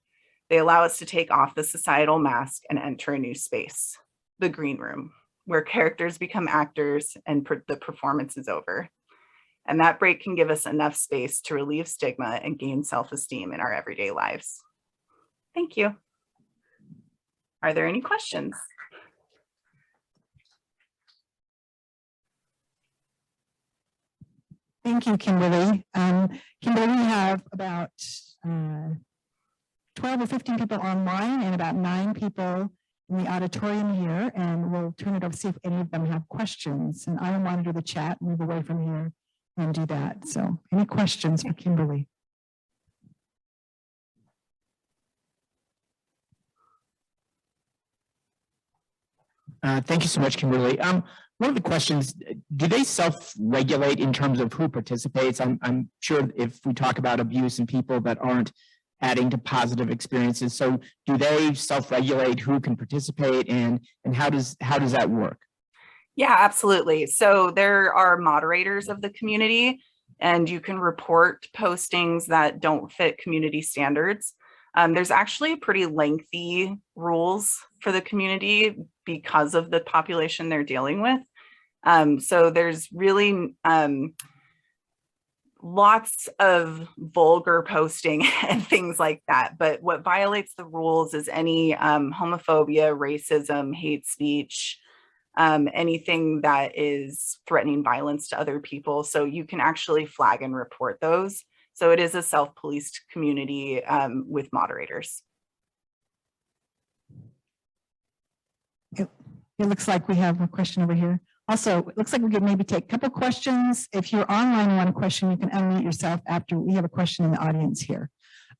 They allow us to take off the societal mask and enter a new space, the green room, where characters become actors and the performance is over. And that break can give us enough space to relieve stigma and gain self-esteem in our everyday lives. Thank you. Are there any questions? Thank you, Kimberly. Kimberly, we have about 12 or 15 people online and about 9 people in the auditorium here, and we'll turn it over to see if any of them have questions. And I will monitor the chat, move away from here and do that. So any questions for Kimberly? Thank you so much, Kimberly. One of the questions, do they self-regulate in terms of who participates? I'm sure if we talk about abuse and people that aren't adding to positive experiences, so do they self-regulate who can participate, and how does that work? Yeah, absolutely. So there are moderators of the community, and you can report postings that don't fit community standards. There's actually pretty lengthy rules for the community because of the population they're dealing with. So there's really lots of vulgar posting and things like that. But what violates the rules is any homophobia, racism, hate speech, anything that is threatening violence to other people. So you can actually flag and report those. So it is a self-policed community with moderators. It looks like we have a question over here. Also, it looks like we could maybe take a couple questions. If you're online and want a question, you can unmute yourself after we have a question in the audience here.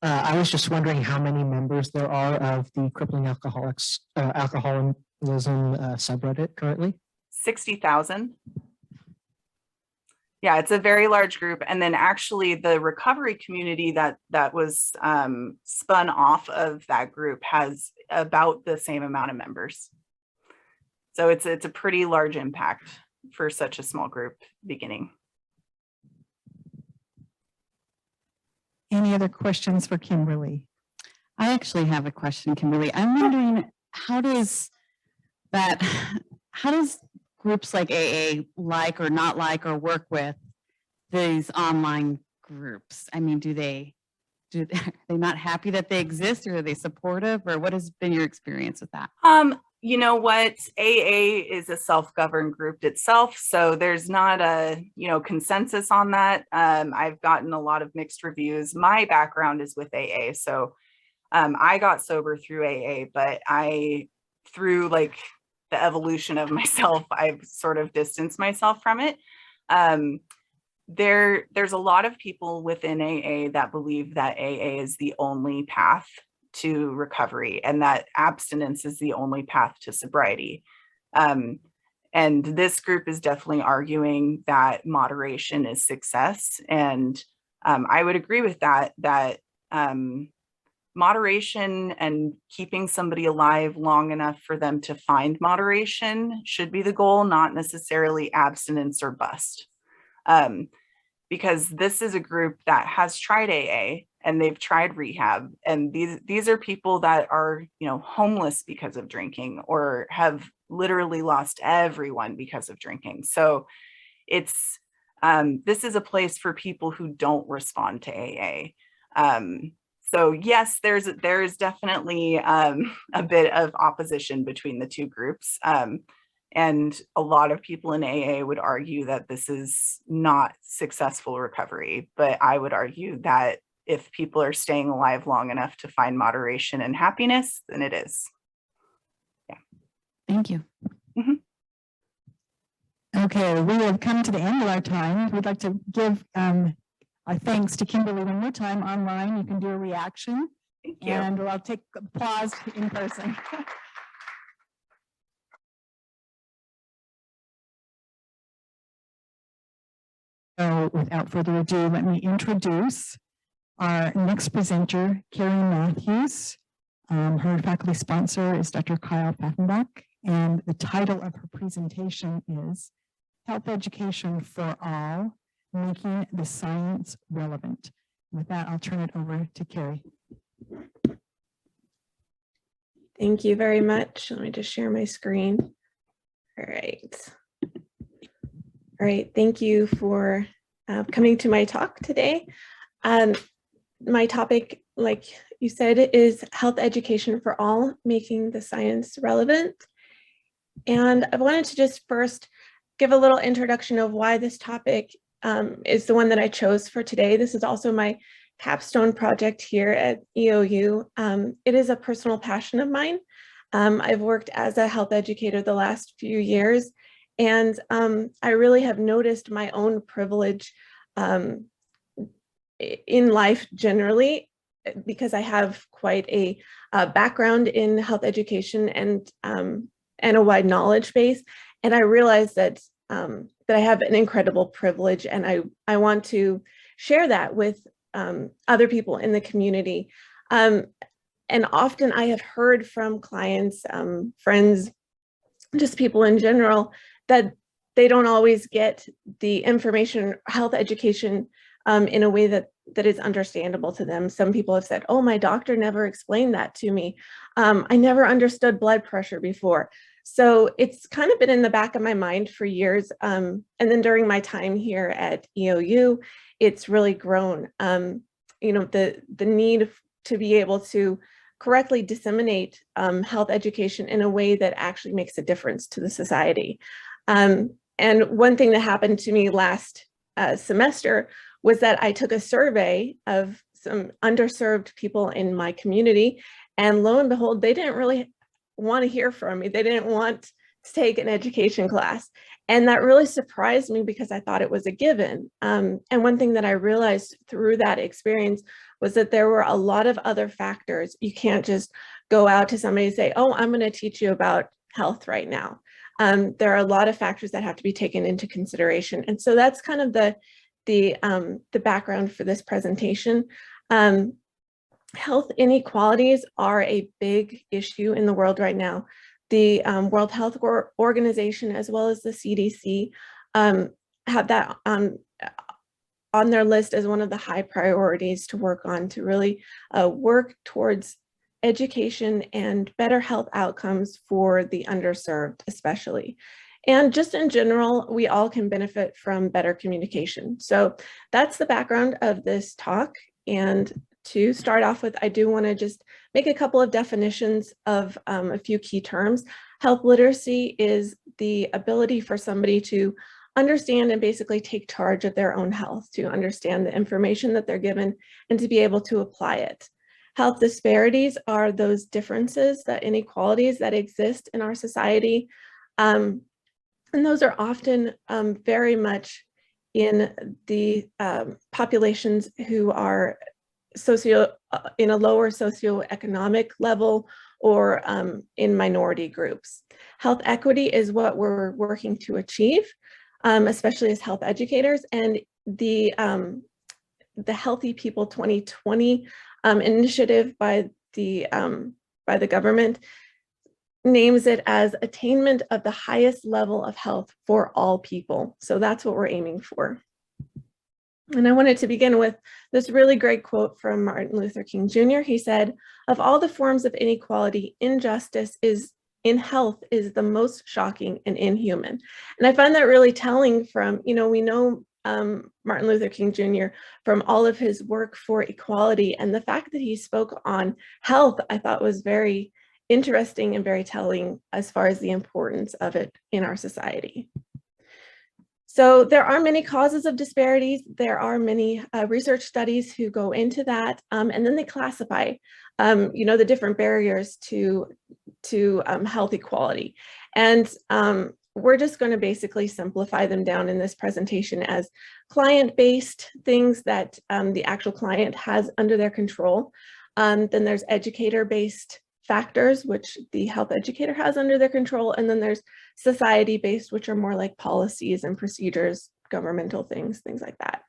I was just wondering how many members there are of the Crippling Alcoholism subreddit currently? 60,000. Yeah, it's a very large group. And then actually the recovery community that was spun off of that group has about the same amount of members. So it's a pretty large impact for such a small group beginning. Any other questions for Kimberly? I actually have a question, Kimberly. I'm wondering, how does groups like AA like or not like or work with these online groups? I mean, are they not happy that they exist, or are they supportive, or what has been your experience with that? You know what, AA is a self-governed group itself, so there's not a consensus on that. I've gotten a lot of mixed reviews. My background is with AA, so I got sober through AA, but through like the evolution of myself, I've sort of distanced myself from it. There's a lot of people within AA that believe that AA is the only path to recovery and that abstinence is the only path to sobriety. And this group is definitely arguing that moderation is success. And I would agree with that moderation and keeping somebody alive long enough for them to find moderation should be the goal, not necessarily abstinence or bust. Because this is a group that has tried AA and they've tried rehab, and these are people that are homeless because of drinking or have literally lost everyone because of drinking. So it's this is a place for people who don't respond to AA. So yes, there is definitely a bit of opposition between the two groups. And a lot of people in AA would argue that this is not successful recovery, but I would argue that if people are staying alive long enough to find moderation and happiness, then it is. Thank you. Okay, we have come to the end of our time. We'd like to give our thanks to Kimberly one more time online. You can do a reaction. Thank you. And I'll take applause in person. So without further ado, let me introduce our next presenter, Kari Matthews. Her faculty sponsor is Dr. Kyle Pfaffenbach, and the title of her presentation is Health Education for All, Making the Science Relevant. With that, I'll turn it over to Kari. Thank you very much. Let me just share my screen. All right. All right, thank you for coming to my talk today. My topic, like you said, is health education for all, making the science relevant. And I wanted to just first give a little introduction of why this topic is the one that I chose for today. This is also my capstone project here at EOU. It is a personal passion of mine. I've worked as a health educator the last few years, and I really have noticed my own privilege in life generally, because I have quite a background in health education and a wide knowledge base. And I realized that that I have an incredible privilege, and I want to share that with other people in the community. And often I have heard from clients, friends, just people in general, that they don't always get the information, health education, in a way that is understandable to them. Some people have said, oh, my doctor never explained that to me. I never understood blood pressure before. So it's kind of been in the back of my mind for years. And then during my time here at EOU, it's really grown. You know, the need to be able to correctly disseminate health education in a way that actually makes a difference to the society. And one thing that happened to me last semester was that I took a survey of some underserved people in my community, and lo and behold, they didn't really want to hear from me. They didn't want to take an education class. And that really surprised me because I thought it was a given. And one thing that I realized through that experience was that there were a lot of other factors. You can't just go out to somebody and say, oh, I'm going to teach you about health right now. There are a lot of factors that have to be taken into consideration. And so that's kind of the background for this presentation. Health inequalities are a big issue in the world right now. The World Health Organization, as well as the CDC, have that on their list as one of the high priorities to work on, to really work towards education and better health outcomes for the underserved, especially. And just in general, we all can benefit from better communication. So that's the background of this talk. And to start off with, I do want to just make a couple of definitions of a few key terms. Health literacy is the ability for somebody to understand and basically take charge of their own health, to understand the information that they're given and to be able to apply it. Health disparities are those differences, the inequalities that exist in our society. And those are often very much in the populations who are in a lower socioeconomic level, or in minority groups. Health equity is what we're working to achieve, especially as health educators. And the Healthy People 2020 initiative by the government names it as attainment of the highest level of health for all people. So that's what we're aiming for. And I wanted to begin with this really great quote from Martin Luther King Jr. He said, "Of all the forms of inequality, injustice in health is the most shocking and inhuman." And I find that really telling from, we know Martin Luther King Jr. from all of his work for equality, and the fact that he spoke on health, I thought was very interesting and very telling as far as the importance of it in our society. So there are many causes of disparities. There are many research studies who go into that, and then they classify, the different barriers to health equality. And we're just going to basically simplify them down in this presentation as client-based things that the actual client has under their control. Then there's educator-based factors, which the health educator has under their control. And then there's society-based, which are more like policies and procedures, governmental things like that.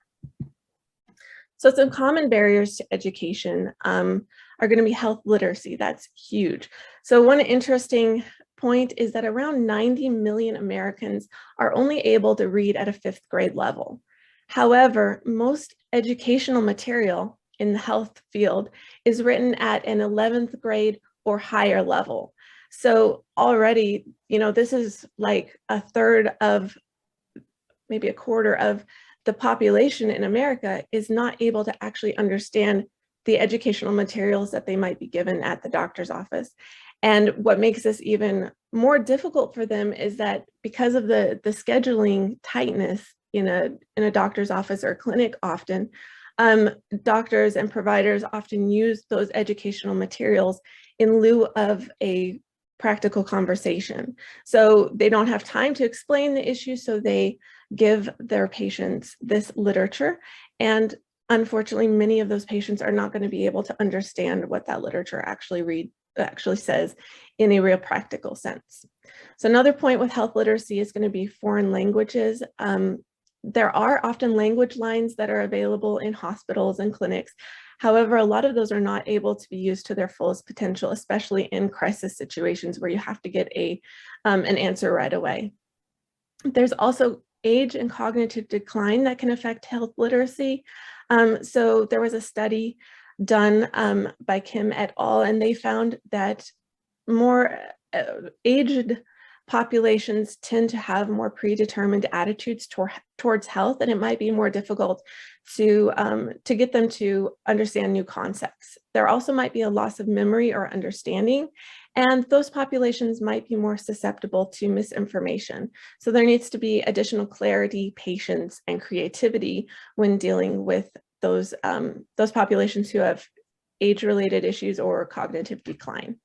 So some common barriers to education are going to be health literacy. That's huge. So one interesting point is that around 90 million Americans are only able to read at a 5th grade level. However, most educational material in the health field is written at an 11th grade or higher level. So already, this is like a third of, maybe a quarter of the population in America is not able to actually understand the educational materials that they might be given at the doctor's office. And what makes this even more difficult for them is that because of the scheduling tightness in a doctor's office or clinic often, doctors and providers often use those educational materials in lieu of a practical conversation. So they don't have time to explain the issue, so they give their patients this literature. And unfortunately, many of those patients are not going to be able to understand what that literature actually says in a real practical sense. So another point with health literacy is going to be foreign languages. There are often language lines that are available in hospitals and clinics. However, a lot of those are not able to be used to their fullest potential, especially in crisis situations where you have to get an answer right away. There's also age and cognitive decline that can affect health literacy. So there was a study done by Kim et al., and they found that more aged populations tend to have more predetermined attitudes towards health, and it might be more difficult to get them to understand new concepts. There also might be a loss of memory or understanding, and those populations might be more susceptible to misinformation. So there needs to be additional clarity, patience, and creativity when dealing with those populations who have age-related issues or cognitive decline.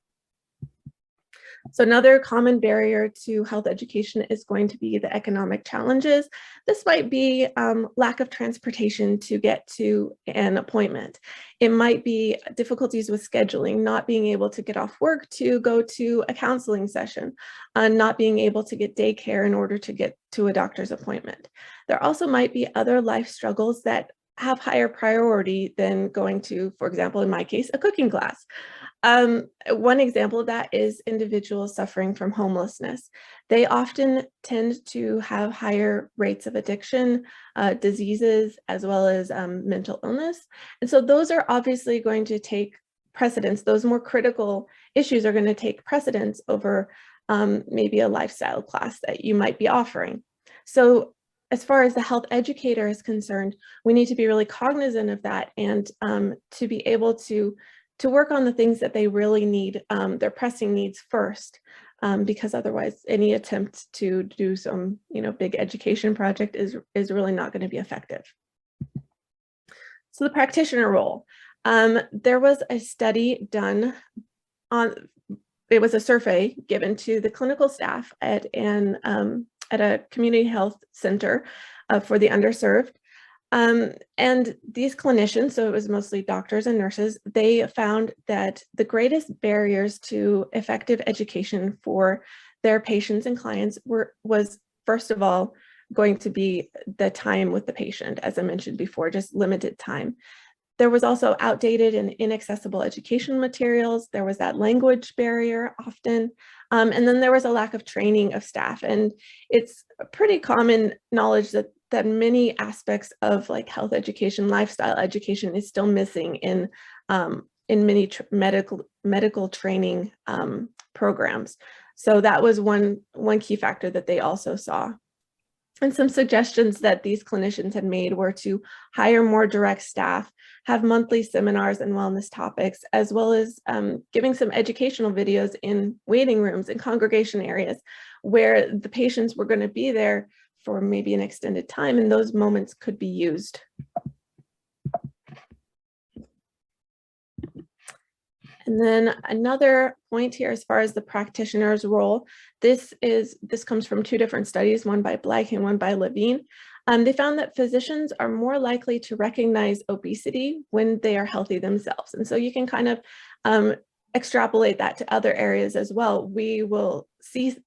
So another common barrier to health education is going to be the economic challenges. This might be lack of transportation to get to an appointment. It might be difficulties with scheduling, not being able to get off work to go to a counseling session, not being able to get daycare in order to get to a doctor's appointment. There also might be other life struggles that have higher priority than going to, for example, in my case, a cooking class. One example of that is individuals suffering from homelessness. They often tend to have higher rates of addiction, diseases, as well as mental illness. And so those are obviously going to take precedence. Those more critical issues are going to take precedence over maybe a lifestyle class that you might be offering. So as far as the health educator is concerned, we need to be really cognizant of that and to be able to work on the things that they really need, their pressing needs first, because otherwise any attempt to do some, big education project is really not going to be effective. So the practitioner role, there was a study done it was a survey given to the clinical staff at a community health center for the underserved. And these clinicians, so it was mostly doctors and nurses, they found that the greatest barriers to effective education for their patients and clients was first of all, going to be the time with the patient, as I mentioned before, just limited time. There was also outdated and inaccessible education materials. There was that language barrier often. And then there was a lack of training of staff. And it's pretty common knowledge that many aspects of like health education, lifestyle education is still missing in many medical training programs. So that was one key factor that they also saw. And some suggestions that these clinicians had made were to hire more direct staff, have monthly seminars and wellness topics, as well as giving some educational videos in waiting rooms and congregation areas where the patients were going to be there for maybe an extended time, and those moments could be used. And then another point here, as far as the practitioner's role, this comes from two different studies, one by Blythe and one by Levine. They found that physicians are more likely to recognize obesity when they are healthy themselves. And so you can kind of extrapolate that to other areas as well. We will see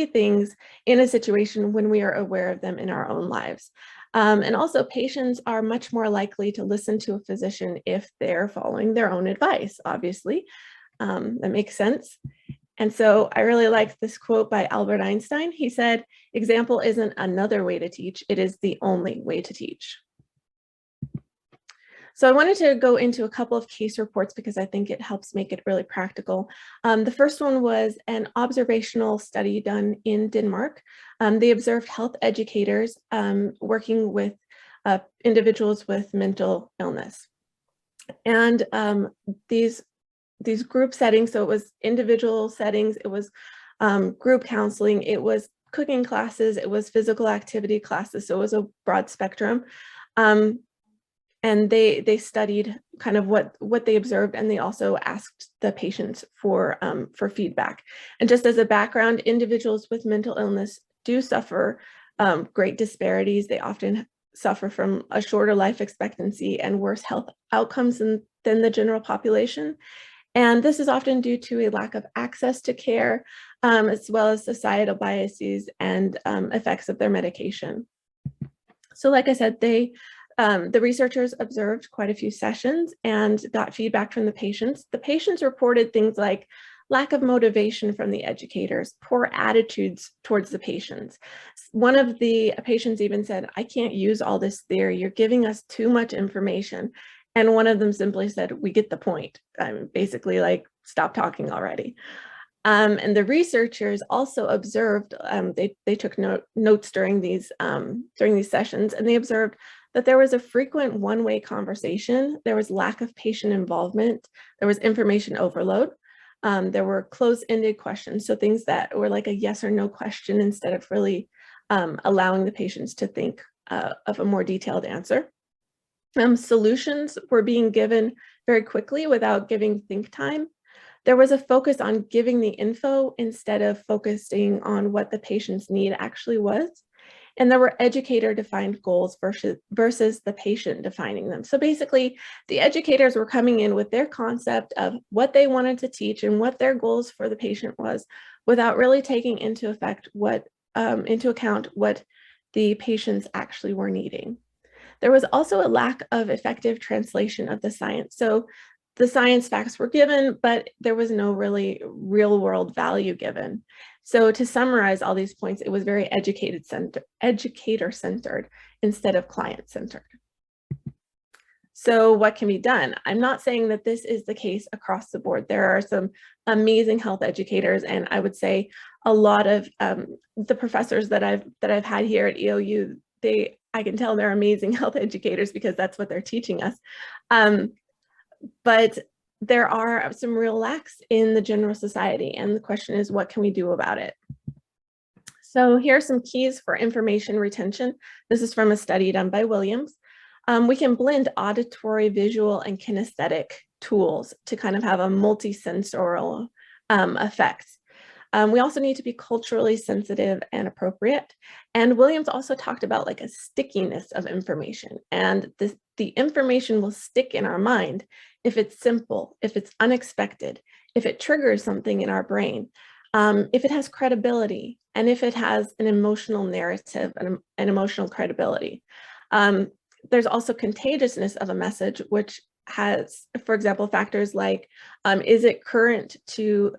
things in a situation when we are aware of them in our own lives. And also patients are much more likely to listen to a physician if they're following their own advice, obviously. That makes sense. And so I really like this quote by Albert Einstein. He said, "Example isn't another way to teach, it is the only way to teach." So I wanted to go into a couple of case reports because I think it helps make it really practical. The first one was an observational study done in Denmark. They observed health educators working with individuals with mental illness. And these group settings, so it was individual settings, it was group counseling, it was cooking classes, it was physical activity classes, so it was a broad spectrum. And they studied kind of what they observed, and they also asked the patients for feedback. And just as a background, individuals with mental illness do suffer great disparities. They often suffer from a shorter life expectancy and worse health outcomes than the general population. And this is often due to a lack of access to care, as well as societal biases and effects of their medication. So like I said, the researchers observed quite a few sessions and got feedback from the patients. The patients reported things like lack of motivation from the educators, poor attitudes towards the patients. One of the patients even said, "I can't use all this theory. You're giving us too much information." And one of them simply said, "We get the point." Basically like, stop talking already. And the researchers also observed, they took notes during these sessions, and they observed that there was a frequent one-way conversation, there was lack of patient involvement, there was information overload, there were closed-ended questions, so things that were like a yes or no question instead of really allowing the patients to think of a more detailed answer. Solutions were being given very quickly without giving think time. There was a focus on giving the info instead of focusing on what the patient's need actually was. And there were educator-defined goals versus the patient defining them. So basically, the educators were coming in with their concept of what they wanted to teach and what their goals for the patient was, without really taking into account what the patients actually were needing. There was also a lack of effective translation of the science. So the science facts were given, but there was no really real-world value given. So to summarize all these points, it was very educator-centered instead of client-centered. So what can be done? I'm not saying that this is the case across the board. There are some amazing health educators, and I would say a lot of the professors that I've had here at EOU, I can tell they're amazing health educators because that's what they're teaching us. But there are some real lacks in the general society, and the question is, what can we do about it? So here are some keys for information retention. This is from a study done by Williams. We can blend auditory, visual, and kinesthetic tools to kind of have a multi-sensorial effect. We also need to be culturally sensitive and appropriate. And Williams also talked about like a stickiness of information, and the information will stick in our mind if it's simple, if it's unexpected, if it triggers something in our brain, if it has credibility, and if it has an emotional narrative and an emotional credibility. There's also contagiousness of a message, which has, for example, factors like, is it current to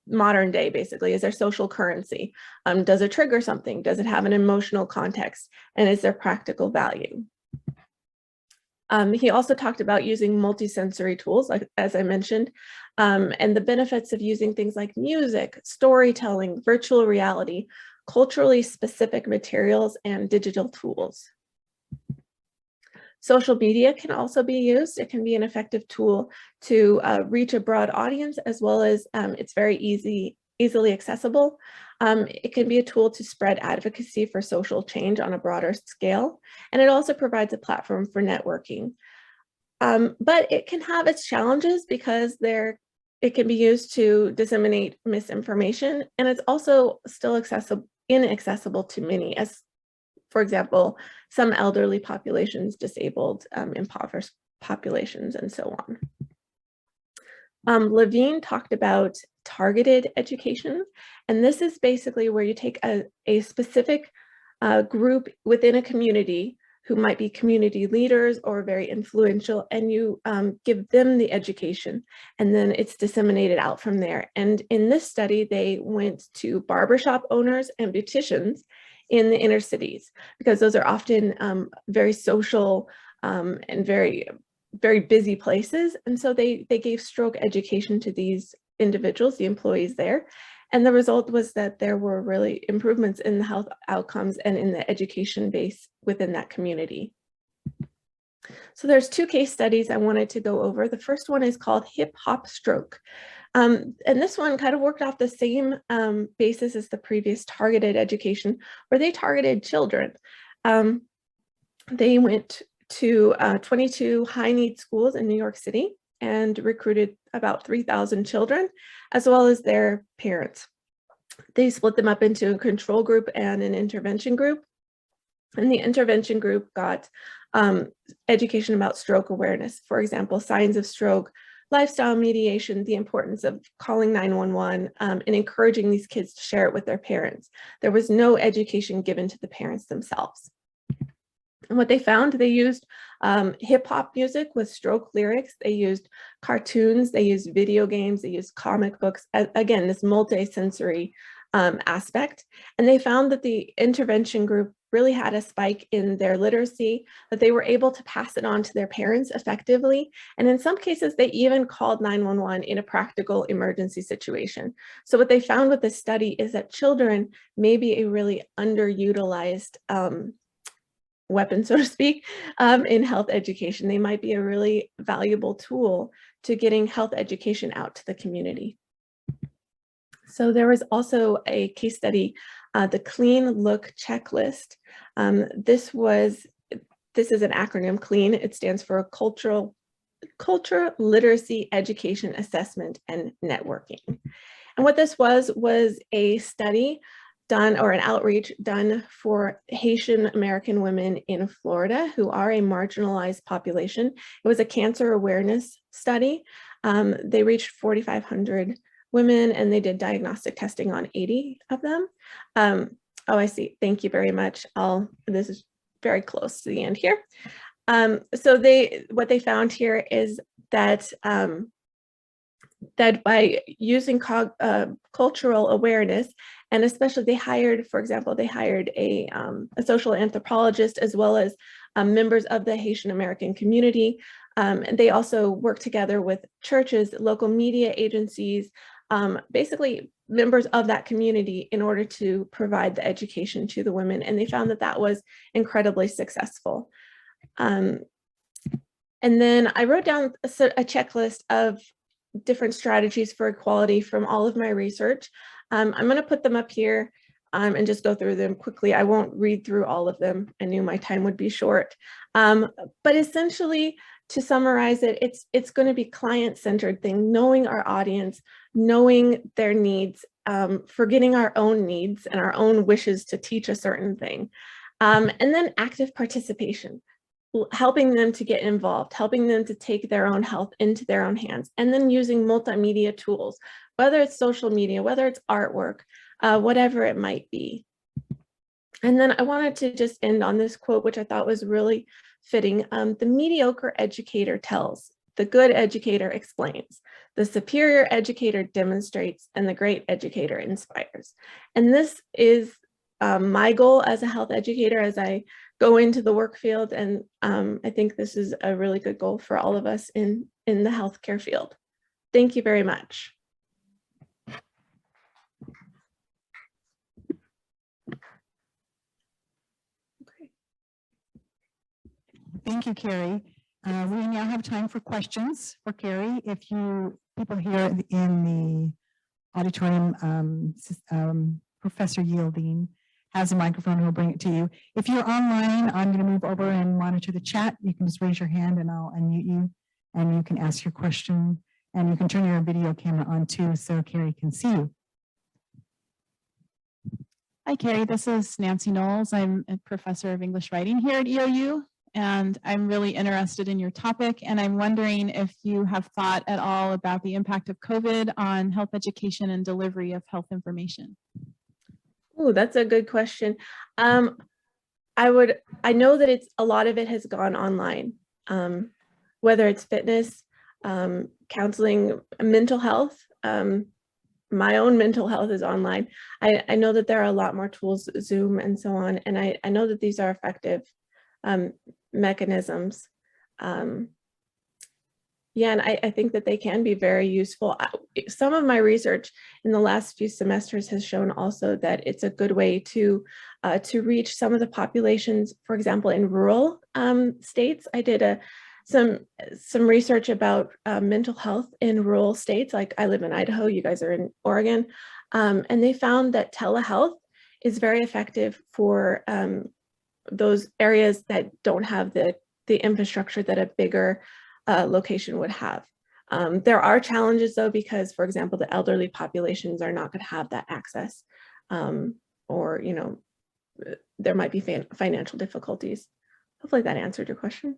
modern day, basically? Is there social currency? Does it trigger something? Does it have an emotional context? And is there practical value? He also talked about using multisensory tools, like, as I mentioned, and the benefits of using things like music, storytelling, virtual reality, culturally specific materials and digital tools. Social media can also be used. It can be an effective tool to reach a broad audience, as well as it's very easily accessible. It can be a tool to spread advocacy for social change on a broader scale, and it also provides a platform for networking. But it can have its challenges because it can be used to disseminate misinformation, and it's also still inaccessible to many, as for example, some elderly populations, disabled, impoverished populations, and so on. Levine talked about targeted education, and this is basically where you take a specific group within a community who might be community leaders or very influential, and you give them the education, and then it's disseminated out from there. And in this study, they went to barbershop owners and beauticians in the inner cities, because those are often very social and very, very busy places. And so they gave stroke education to these individuals, the employees there. And the result was that there were really improvements in the health outcomes and in the education base within that community. So there's two case studies I wanted to go over. The first one is called Hip Hop Stroke. And this one kind of worked off the same basis as the previous targeted education, where they targeted children. They went to 22 high-need schools in New York City and recruited about 3,000 children, as well as their parents. They split them up into a control group and an intervention group. And the intervention group got education about stroke awareness. For example, signs of stroke, lifestyle mediation, the importance of calling 911, and encouraging these kids to share it with their parents. There was no education given to the parents themselves. And what they found, they used hip hop music with stroke lyrics. They used cartoons, they used video games, they used comic books. Again, this multi-sensory aspect. And they found that the intervention group really had a spike in their literacy, that they were able to pass it on to their parents effectively. And in some cases, they even called 911 in a practical emergency situation. So what they found with this study is that children may be a really underutilized weapon, so to speak, in health education. They might be a really valuable tool to getting health education out to the community. So there was also a case study, the Clean Look Checklist. This is an acronym, CLEAN. It stands for Culture, Literacy, Education, Assessment, and Networking. And what this was a study done, or an outreach done, for Haitian American women in Florida who are a marginalized population. It was a cancer awareness study. They reached 4,500 women, and they did diagnostic testing on 80 of them. Oh, I see. Thank you very much. This is very close to the end here. So what they found here is that that by using cultural awareness, and especially they hired, for example, they hired a social anthropologist, as well as members of the Haitian American community. And they also worked together with churches, local media agencies, basically members of that community, in order to provide the education to the women. And they found that that was incredibly successful. And then I wrote down a checklist of different strategies for equality from all of my research. I'm going to put them up here and just go through them quickly. I won't read through all of them. I knew my time would be short. But essentially, to summarize it, it's going to be client-centered thing, knowing our audience, knowing their needs, forgetting our own needs and our own wishes to teach a certain thing. And then active participation, helping them to get involved, helping them to take their own health into their own hands, and then using multimedia tools, whether it's social media, whether it's artwork, whatever it might be. And then I wanted to just end on this quote, which I thought was really fitting. The mediocre educator tells, the good educator explains, the superior educator demonstrates, and the great educator inspires. And this is my goal as a health educator as I go into the work field. And I think this is a really good goal for all of us in the healthcare field. Thank you very much. Thank you, Kari. We now have time for questions for Kari. If you, people here in the auditorium, Professor Yielding has a microphone, he'll bring it to you. If you're online, I'm going to move over and monitor the chat. You can just raise your hand and I'll unmute you and you can ask your question, and you can turn your video camera on too so Kari can see you. Hi, Kari. This is Nancy Knowles. I'm a professor of English writing here at EOU, and I'm really interested in your topic. And I'm wondering if you have thought at all about the impact of COVID on health education and delivery of health information. Oh, that's a good question. I know that a lot of it has gone online, whether it's fitness, counseling, mental health. My own mental health is online. I know that there are a lot more tools, Zoom and so on, and I know that these are effective mechanisms. Yeah, and I think that they can be very useful. Some of my research in the last few semesters has shown also that it's a good way to reach some of the populations, for example, in rural states. I did some research about mental health in rural states. Like I live in Idaho, you guys are in Oregon, and they found that telehealth is very effective for those areas that don't have the infrastructure that a bigger location would have. There are challenges though, because for example, the elderly populations are not going to have that access, or there might be financial difficulties. Hopefully that answered your question.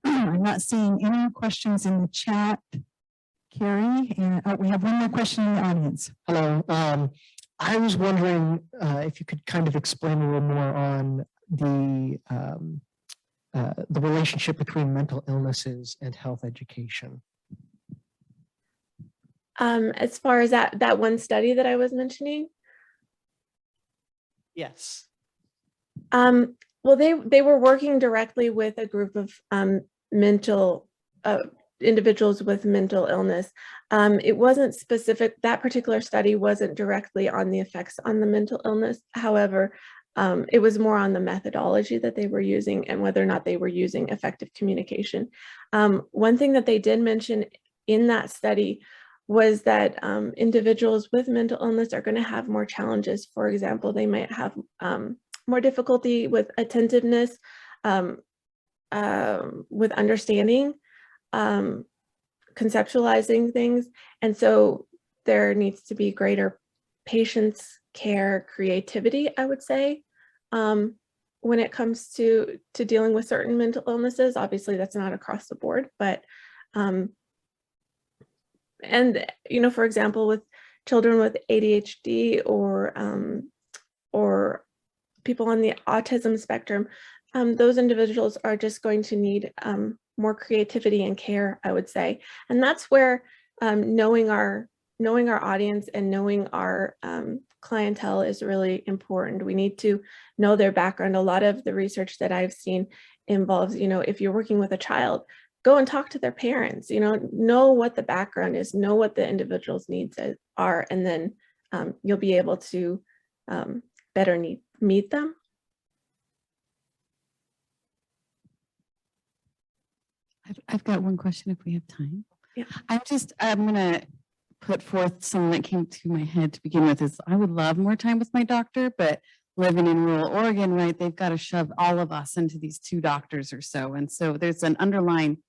I'm not seeing any questions in the chat, Kari, and we have one more question in the audience. Hello. I was wondering if you could kind of explain a little more on the relationship between mental illnesses and health education. As far as that one study that I was mentioning. Yes. Well, they were working directly with a group of individuals with mental illness. It wasn't specific, that particular study wasn't directly on the effects on the mental illness. However, it was more on the methodology that they were using and whether or not they were using effective communication. One thing that they did mention in that study was that individuals with mental illness are going to have more challenges. For example, they might have more difficulty with attentiveness, with understanding, conceptualizing things. And so there needs to be greater patience, care, creativity, I would say, when it comes to dealing with certain mental illnesses. Obviously, that's not across the board, but, and, for example, with children with ADHD or people on the autism spectrum, those individuals are just going to need more creativity and care, I would say. And that's where knowing our audience and knowing our clientele is really important. We need to know their background. A lot of the research that I've seen involves, if you're working with a child, go and talk to their parents, know what the background is, know what the individual's needs are, and then you'll be able to better meet them. I've got one question if we have time. Yeah. I'm going to put forth something that came to my head to begin with is I would love more time with my doctor, but living in rural Oregon, right, they've got to shove all of us into these 2 doctors or so. And so there's an underlying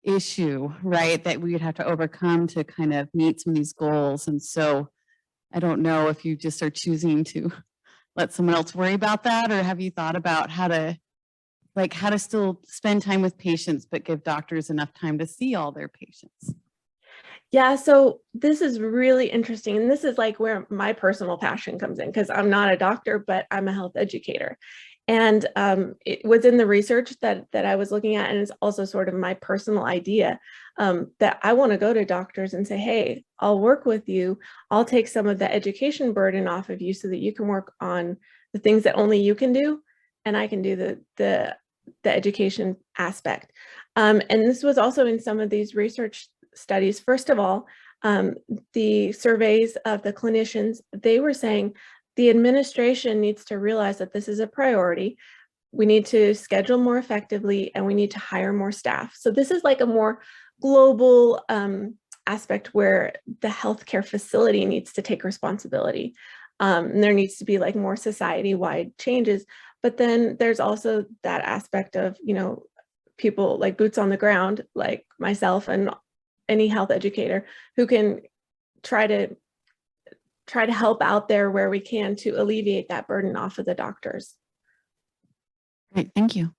issue, right, that we would have to overcome to kind of meet some of these goals. And so I don't know if you just are choosing to let someone else worry about that, or have you thought about how to still spend time with patients, but give doctors enough time to see all their patients? Yeah, so this is really interesting. And this is like where my personal passion comes in, because I'm not a doctor, but I'm a health educator. And it was in the research that I was looking at, and it's also sort of my personal idea that I want to go to doctors and say, hey, I'll work with you. I'll take some of the education burden off of you so that you can work on the things that only you can do, and I can do the education aspect. And this was also in some of these research studies. First of all, the surveys of the clinicians, they were saying the administration needs to realize that this is a priority. We need to schedule more effectively and we need to hire more staff. So this is like a more global aspect where the healthcare facility needs to take responsibility. And there needs to be like more society-wide changes. But then there's also that aspect of, you know, people like boots on the ground, like myself and any health educator who can try to help out there where we can to alleviate that burden off of the doctors. Great, thank you.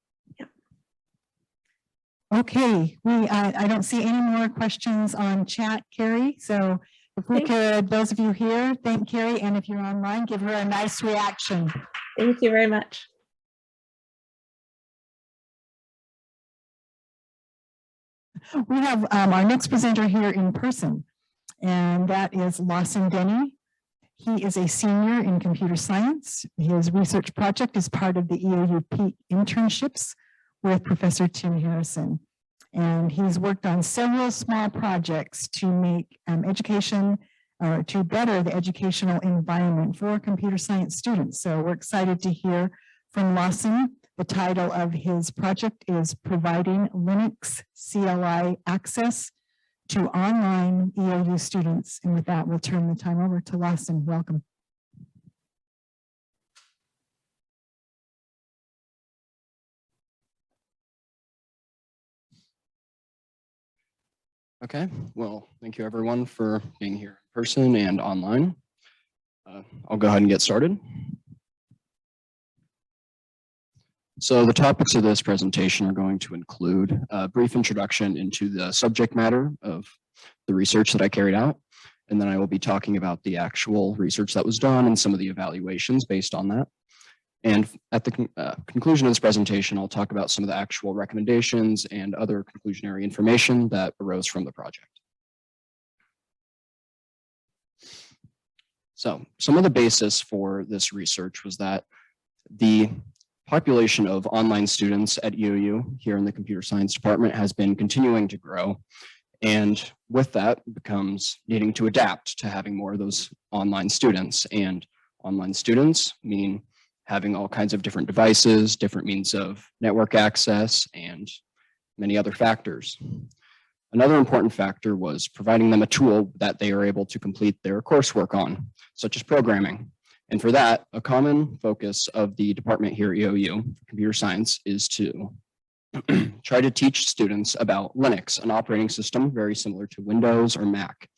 Okay, I don't see any more questions on chat, Kari. So if we could, those of you here, thank Kari, and if you're online, give her a nice reaction. Thank you very much. We have our next presenter here in person, and that is Lawson Denny. He is a senior in computer science. His research project is part of the EOU Peak internships with Professor Tim Harrison. And he's worked on several small projects to make education, to better the educational environment for computer science students. So we're excited to hear from Lawson. The title of his project is Providing Linux CLI Access to Online EOU Students. And with that, we'll turn the time over to Lawson. Welcome. Okay, well, thank you everyone for being here in person and online. I'll go ahead and get started. So the topics of this presentation are going to include a brief introduction into the subject matter of the research that I carried out, and then I will be talking about the actual research that was done and some of the evaluations based on that. And at the conclusion of this presentation, I'll talk about some of the actual recommendations and other conclusionary information that arose from the project. So some of the basis for this research was that the population of online students at EOU here in the computer science department has been continuing to grow. And with that becomes needing to adapt to having more of those online students. And online students mean having all kinds of different devices, different means of network access, and many other factors. Another important factor was providing them a tool that they are able to complete their coursework on, such as programming. And for that, a common focus of the department here at EOU, computer science, is to try to teach students about Linux, an operating system very similar to Windows or Mac.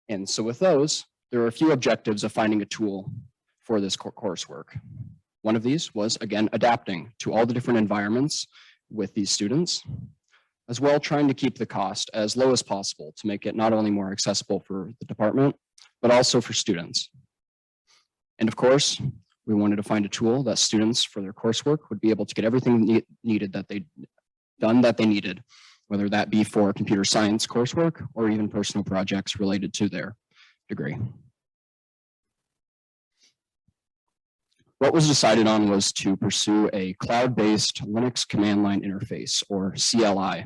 And so with those, there are a few objectives of finding a tool for this coursework. One of these was, again, adapting to all the different environments with these students, as well trying to keep the cost as low as possible to make it not only more accessible for the department, but also for students. And of course, we wanted to find a tool that students for their coursework would be able to get everything needed that they needed, whether that be for computer science coursework or even personal projects related to their degree. What was decided on was to pursue a cloud-based Linux command line interface, or CLI.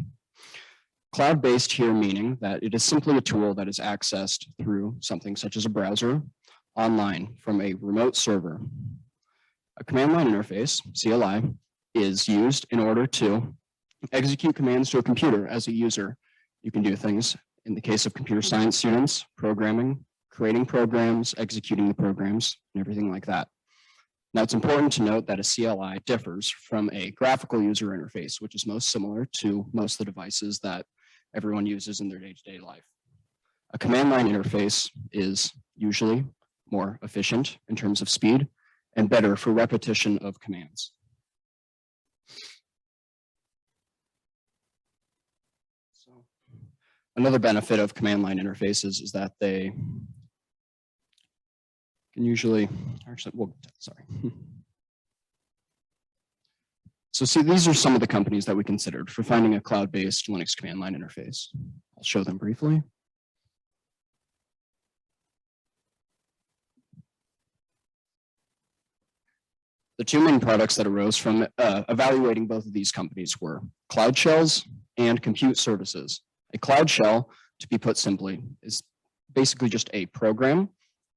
Cloud-based here meaning that it is simply a tool that is accessed through something such as a browser online from a remote server. A command line interface, CLI, is used in order to execute commands to a computer as a user. You can do things, in the case of computer science students, programming, creating programs, executing the programs, and everything like that. Now, it's important to note that a CLI differs from a graphical user interface, which is most similar to most of the devices that everyone uses in their day-to-day life. A command line interface is usually more efficient in terms of speed and better for repetition of commands. So, another benefit of command line interfaces is that they can usually, actually, well, sorry. So see, these are some of the companies that we considered for finding a cloud-based Linux command line interface. I'll show them briefly. The two main products that arose from evaluating both of these companies were cloud shells and compute services. A cloud shell to be put simply, is basically just a program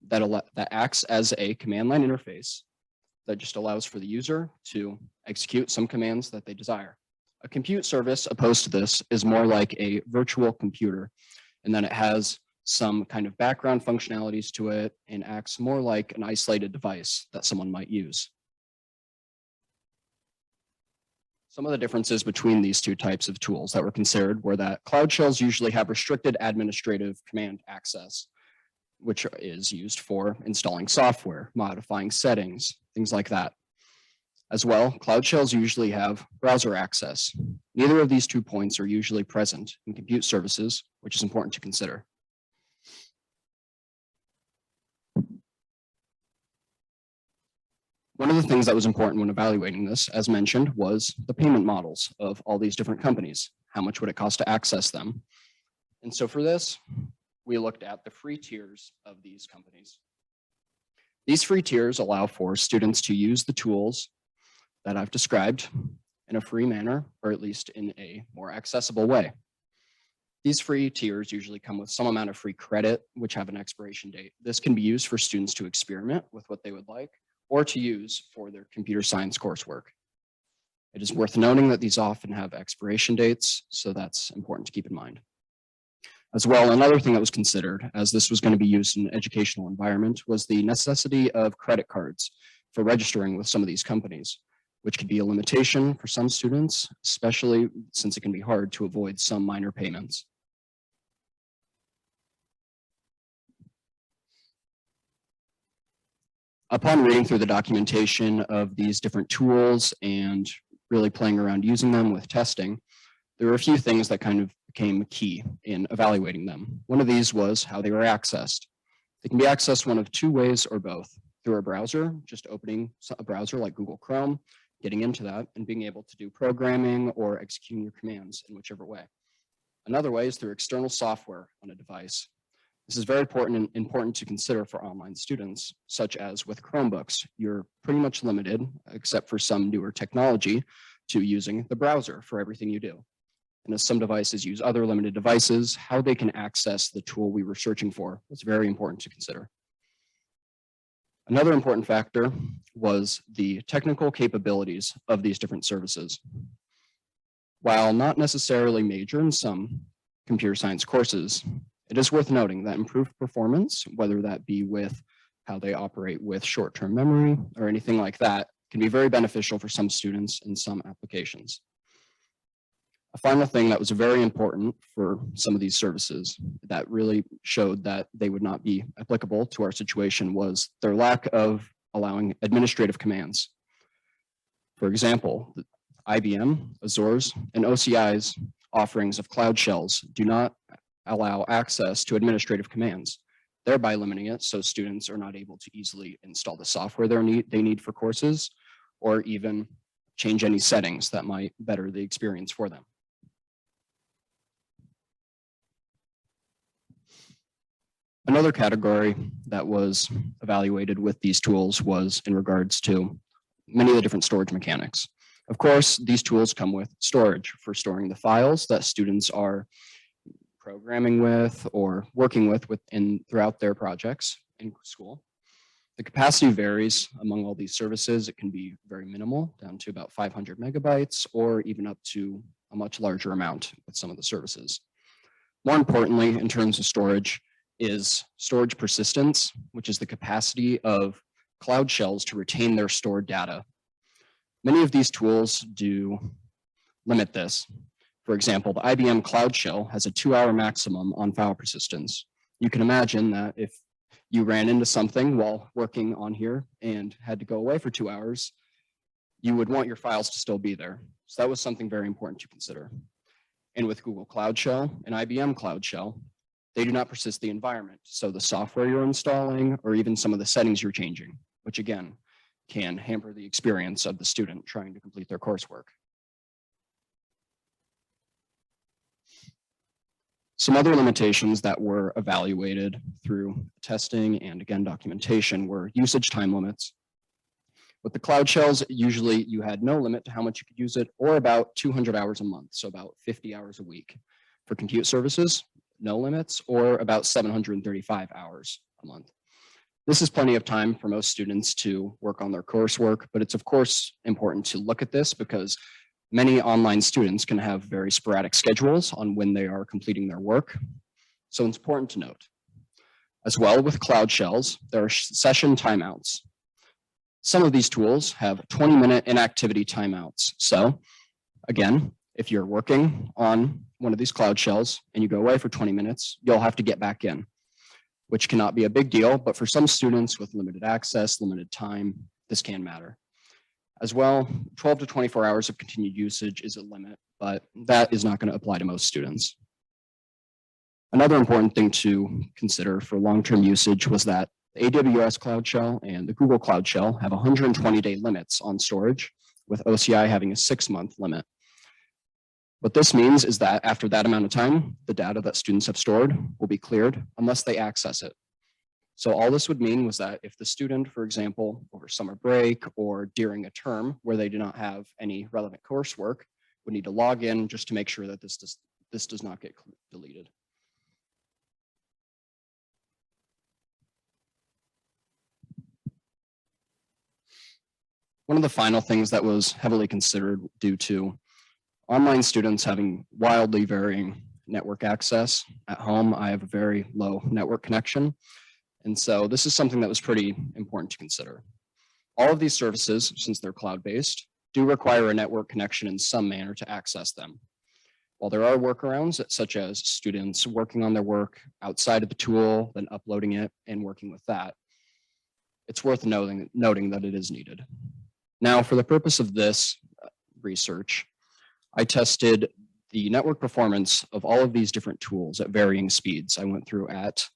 that acts as a command line interface that just allows for the user to execute some commands that they desire. A compute service opposed to this is more like a virtual computer, and then it has some kind of background functionalities to it and acts more like an isolated device that someone might use. Some of the differences between these two types of tools that were considered were that cloud shells usually have restricted administrative command access, which is used for installing software, modifying settings, things like that. As well, cloud shells usually have browser access. Neither of these 2 points are usually present in compute services, which is important to consider. One of the things that was important when evaluating this, as mentioned, was the payment models of all these different companies. How much would it cost to access them? And so for this, we looked at the free tiers of these companies. These free tiers allow for students to use the tools that I've described in a free manner, or at least in a more accessible way. These free tiers usually come with some amount of free credit, which have an expiration date. This can be used for students to experiment with what they would like, or to use for their computer science coursework. It is worth noting that these often have expiration dates, so that's important to keep in mind. As well, another thing that was considered, as this was going to be used in an educational environment, was the necessity of credit cards for registering with some of these companies, which could be a limitation for some students, especially since it can be hard to avoid some minor payments. Upon reading through the documentation of these different tools and really playing around using them with testing, there were a few things that kind of became key in evaluating them. One of these was how they were accessed. They can be accessed one of 2 ways or both: through a browser, just opening a browser like Google Chrome, getting into that and being able to do programming or executing your commands in whichever way. Another way is through external software on a device. This is very important to consider for online students, such as with Chromebooks. You're pretty much limited, except for some newer technology, to using the browser for everything you do. And as some devices use other limited devices, how they can access the tool we were searching for was very important to consider. Another important factor was the technical capabilities of these different services. While not necessarily major in some computer science courses, it is worth noting that improved performance, whether that be with how they operate with short-term memory or anything like that, can be very beneficial for some students in some applications. A final thing that was very important for some of these services that really showed that they would not be applicable to our situation was their lack of allowing administrative commands. For example, IBM, Azure's, and OCI's offerings of cloud shells do not allow access to administrative commands, thereby limiting it so students are not able to easily install the software they need for courses, or even change any settings that might better the experience for them. Another category that was evaluated with these tools was in regards to many of the different storage mechanics. Of course, these tools come with storage for storing the files that students are programming with or working with throughout their projects in school. The capacity varies among all these services. It can be very minimal, down to about 500 megabytes, or even up to a much larger amount with some of the services. More importantly, in terms of storage, is storage persistence, which is the capacity of cloud shells to retain their stored data. Many of these tools do limit this. For example, the IBM Cloud Shell has a 2-hour maximum on file persistence. You can imagine that if you ran into something while working on here and had to go away for 2 hours, you would want your files to still be there. So that was something very important to consider. And with Google Cloud Shell and IBM Cloud Shell, they do not persist the environment. So the software you're installing or even some of the settings you're changing, which again, can hamper the experience of the student trying to complete their coursework. Some other limitations that were evaluated through testing and again documentation were usage time limits. With the cloud shells, usually you had no limit to how much you could use it, or about 200 hours a month, so about 50 hours a week. For compute services, no limits, or about 735 hours a month. This is plenty of time for most students to work on their coursework, but it's of course important to look at this because many online students can have very sporadic schedules on when they are completing their work. So it's important to note. As well, with Cloud Shells, there are session timeouts. Some of these tools have 20-minute inactivity timeouts. So again, if you're working on one of these Cloud Shells and you go away for 20 minutes, you'll have to get back in, which cannot be a big deal, but for some students with limited access, limited time, this can matter. As well, 12 to 24 hours of continued usage is a limit, but that is not going to apply to most students. Another important thing to consider for long-term usage was that the AWS Cloud Shell and the Google Cloud Shell have 120-day limits on storage, with OCI having a 6-month limit. What this means is that after that amount of time, the data that students have stored will be cleared unless they access it. So all this would mean was that if the student, for example, over summer break or during a term where they do not have any relevant coursework, would need to log in just to make sure that this does not get deleted. One of the final things that was heavily considered due to online students having wildly varying network access. At home, I have a very low network connection. And so this is something that was pretty important to consider. All of these services, since they're cloud-based, do require a network connection in some manner to access them. While there are workarounds, such as students working on their work outside of the tool, then uploading it and working with that, it's worth noting that it is needed. Now, for the purpose of this research, I tested the network performance of all of these different tools at varying speeds. I went through at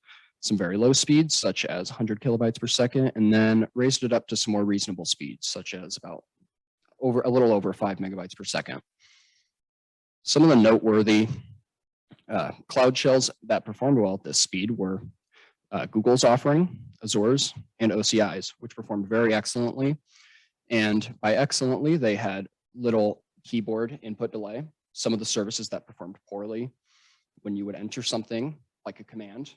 some very low speeds, such as 100 kilobytes per second, and then raised it up to some more reasonable speeds, such as about a little over 5 megabytes per second. Some of the noteworthy Cloud Shells that performed well at this speed were Google's offering, Azure's, and OCI's, which performed very excellently. And by excellently, they had little keyboard input delay. Some of the services that performed poorly, when you would enter something like a command,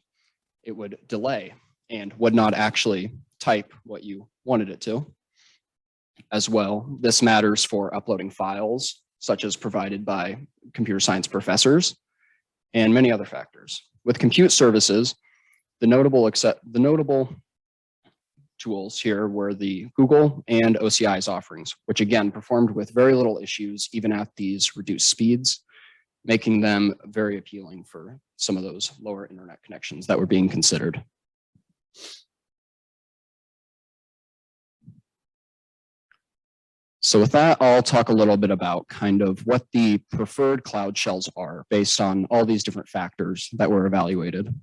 it would delay and would not actually type what you wanted it to. As well, this matters for uploading files, such as provided by computer science professors, and many other factors. With compute services, the notable tools here were the Google and OCI's offerings, which again performed with very little issues, even at these reduced speeds, making them very appealing for some of those lower internet connections that were being considered. So with that, I'll talk a little bit about kind of what the preferred Cloud Shells are based on all these different factors that were evaluated.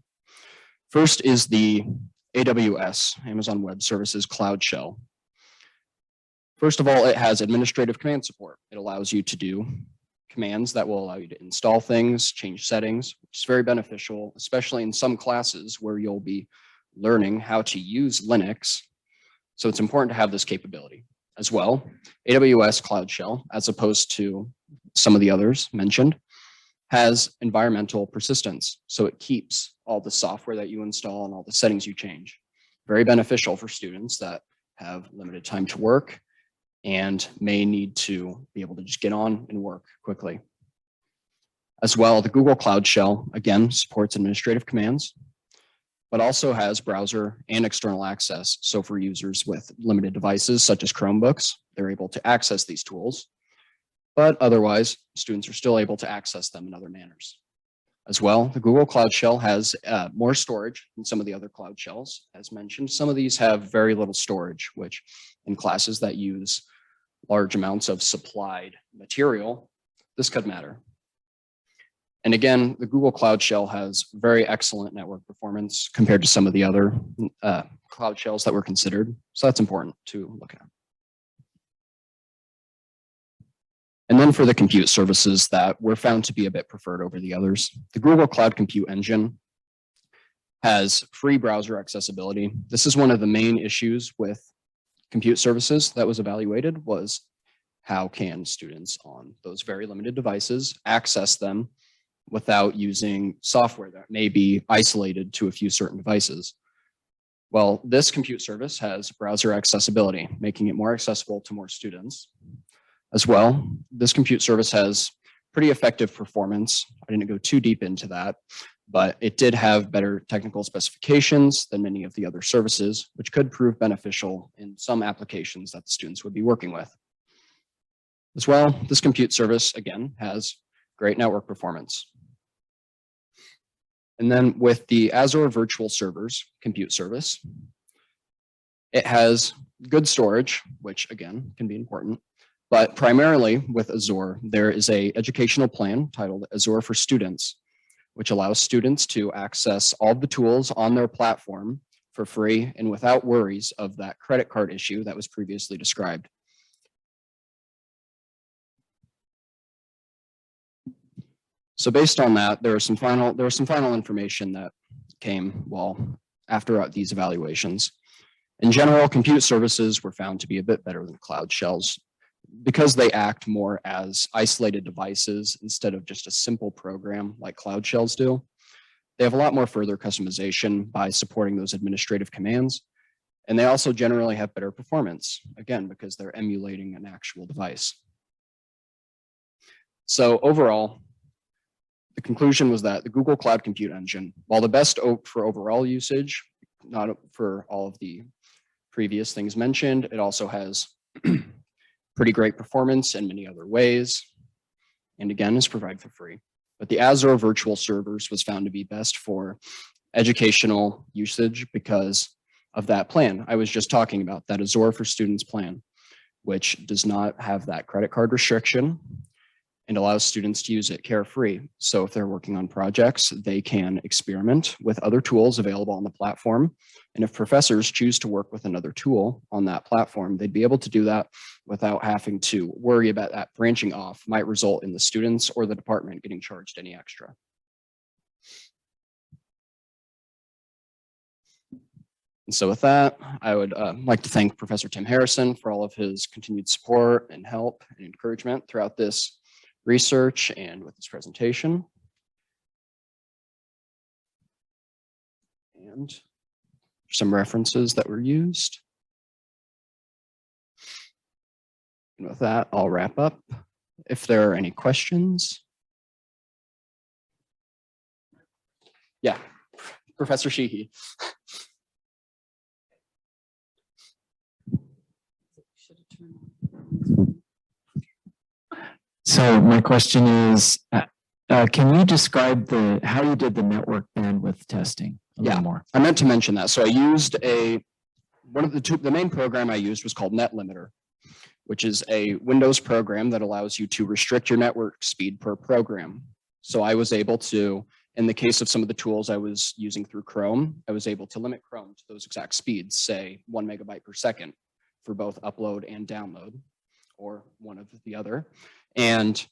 First is the AWS, Amazon Web Services Cloud Shell. First of all, it has administrative command support. It allows you to do commands that will allow you to install things, change settings, which is very beneficial, especially in some classes where you'll be learning how to use Linux. So it's important to have this capability. As well, AWS Cloud Shell, as opposed to some of the others mentioned, has environmental persistence. So it keeps all the software that you install and all the settings you change. Very beneficial for students that have limited time to work and may need to be able to just get on and work quickly. As well, the Google Cloud Shell, again, supports administrative commands, but also has browser and external access. So for users with limited devices, such as Chromebooks, they're able to access these tools, but otherwise, students are still able to access them in other manners. As well, the Google Cloud Shell has more storage than some of the other Cloud Shells. As mentioned, some of these have very little storage, which in classes that use large amounts of supplied material, this could matter. And again, the Google Cloud Shell has very excellent network performance compared to some of the other Cloud Shells that were considered. So that's important to look at. And then for the compute services that were found to be a bit preferred over the others, the Google Cloud Compute Engine has free browser accessibility. This is one of the main issues with compute services that was evaluated, was how can students on those very limited devices access them without using software that may be isolated to a few certain devices. Well, this compute service has browser accessibility, making it more accessible to more students. As well, this compute service has pretty effective performance. I didn't go too deep into that, but it did have better technical specifications than many of the other services, which could prove beneficial in some applications that the students would be working with. As well, this compute service, again, has great network performance. And then with the Azure Virtual Servers compute service, it has good storage, which again can be important, but primarily with Azure, there is an educational plan titled Azure for Students, which allows students to access all the tools on their platform for free and without worries of that credit card issue that was previously described. So based on that, there was some final information that came after these evaluations. In general, compute services were found to be a bit better than cloud shells because they act more as isolated devices instead of just a simple program like cloud shells do. They have a lot more further customization by supporting those administrative commands. And they also generally have better performance, again, because they're emulating an actual device. So overall, the conclusion was that the Google Cloud Compute Engine, while the best for overall usage, not for all of the previous things mentioned, it also has pretty great performance in many other ways, and again, is provided for free. But the Azure Virtual Servers was found to be best for educational usage because of that plan. I was just talking about that Azure for Students plan, which does not have that credit card restriction and allows students to use it carefree. So if they're working on projects, they can experiment with other tools available on the platform. And if professors choose to work with another tool on that platform, they'd be able to do that without having to worry about that branching off might result in the students or the department getting charged any extra. And so with that, I would like to thank Professor Tim Harrison for all of his continued support and help and encouragement throughout this research and with this presentation. And some references that were used. And with that, I'll wrap up. If there are any questions. Yeah, Professor Sheehy. So my question is, can you describe how you did the network bandwidth testing a little more? I meant to mention that. So I used the main program I used was called NetLimiter, which is a Windows program that allows you to restrict your network speed per program. So I was able to, in the case of some of the tools I was using through Chrome, I was able to limit Chrome to those exact speeds, say 1 megabyte per second for both upload and download, or one of the other. And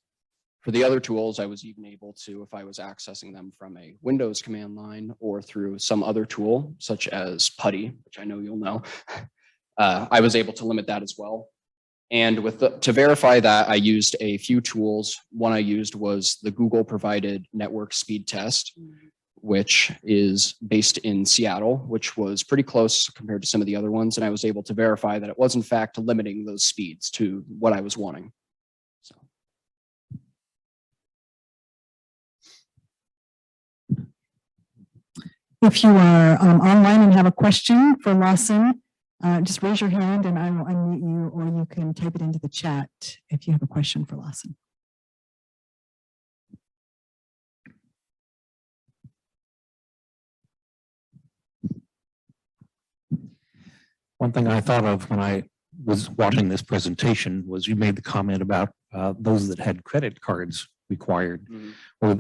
for the other tools, I was even able to, if I was accessing them from a Windows command line or through some other tool, such as PuTTY, which I know you'll know, I was able to limit that as well. And to verify that, I used a few tools. One I used was the Google provided network speed test, which is based in Seattle, which was pretty close compared to some of the other ones. And I was able to verify that it was in fact limiting those speeds to what I was wanting. So. If you are online and have a question for Lawson, just raise your hand and I will unmute you, or you can type it into the chat if you have a question for Lawson. One thing I thought of when I was watching this presentation was you made the comment about those that had credit cards required, or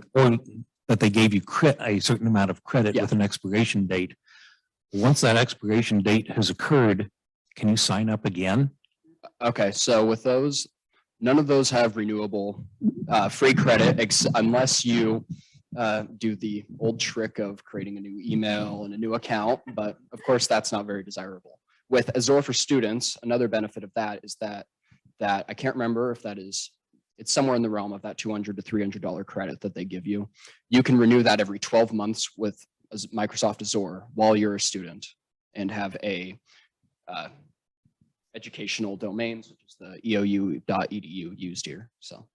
that they gave you a certain amount of credit with an expiration date. Once that expiration date has occurred, can you sign up again? Okay, so with those, none of those have renewable free credit unless you do the old trick of creating a new email and a new account, but of course that's not very desirable. With Azure for Students, another benefit of that is that I can't remember if that is it's somewhere in the realm of that $200 to $300 credit that they give you. You can renew that every 12 months with Microsoft Azure while you're a student and have a educational domains, which is the eou.edu used here. So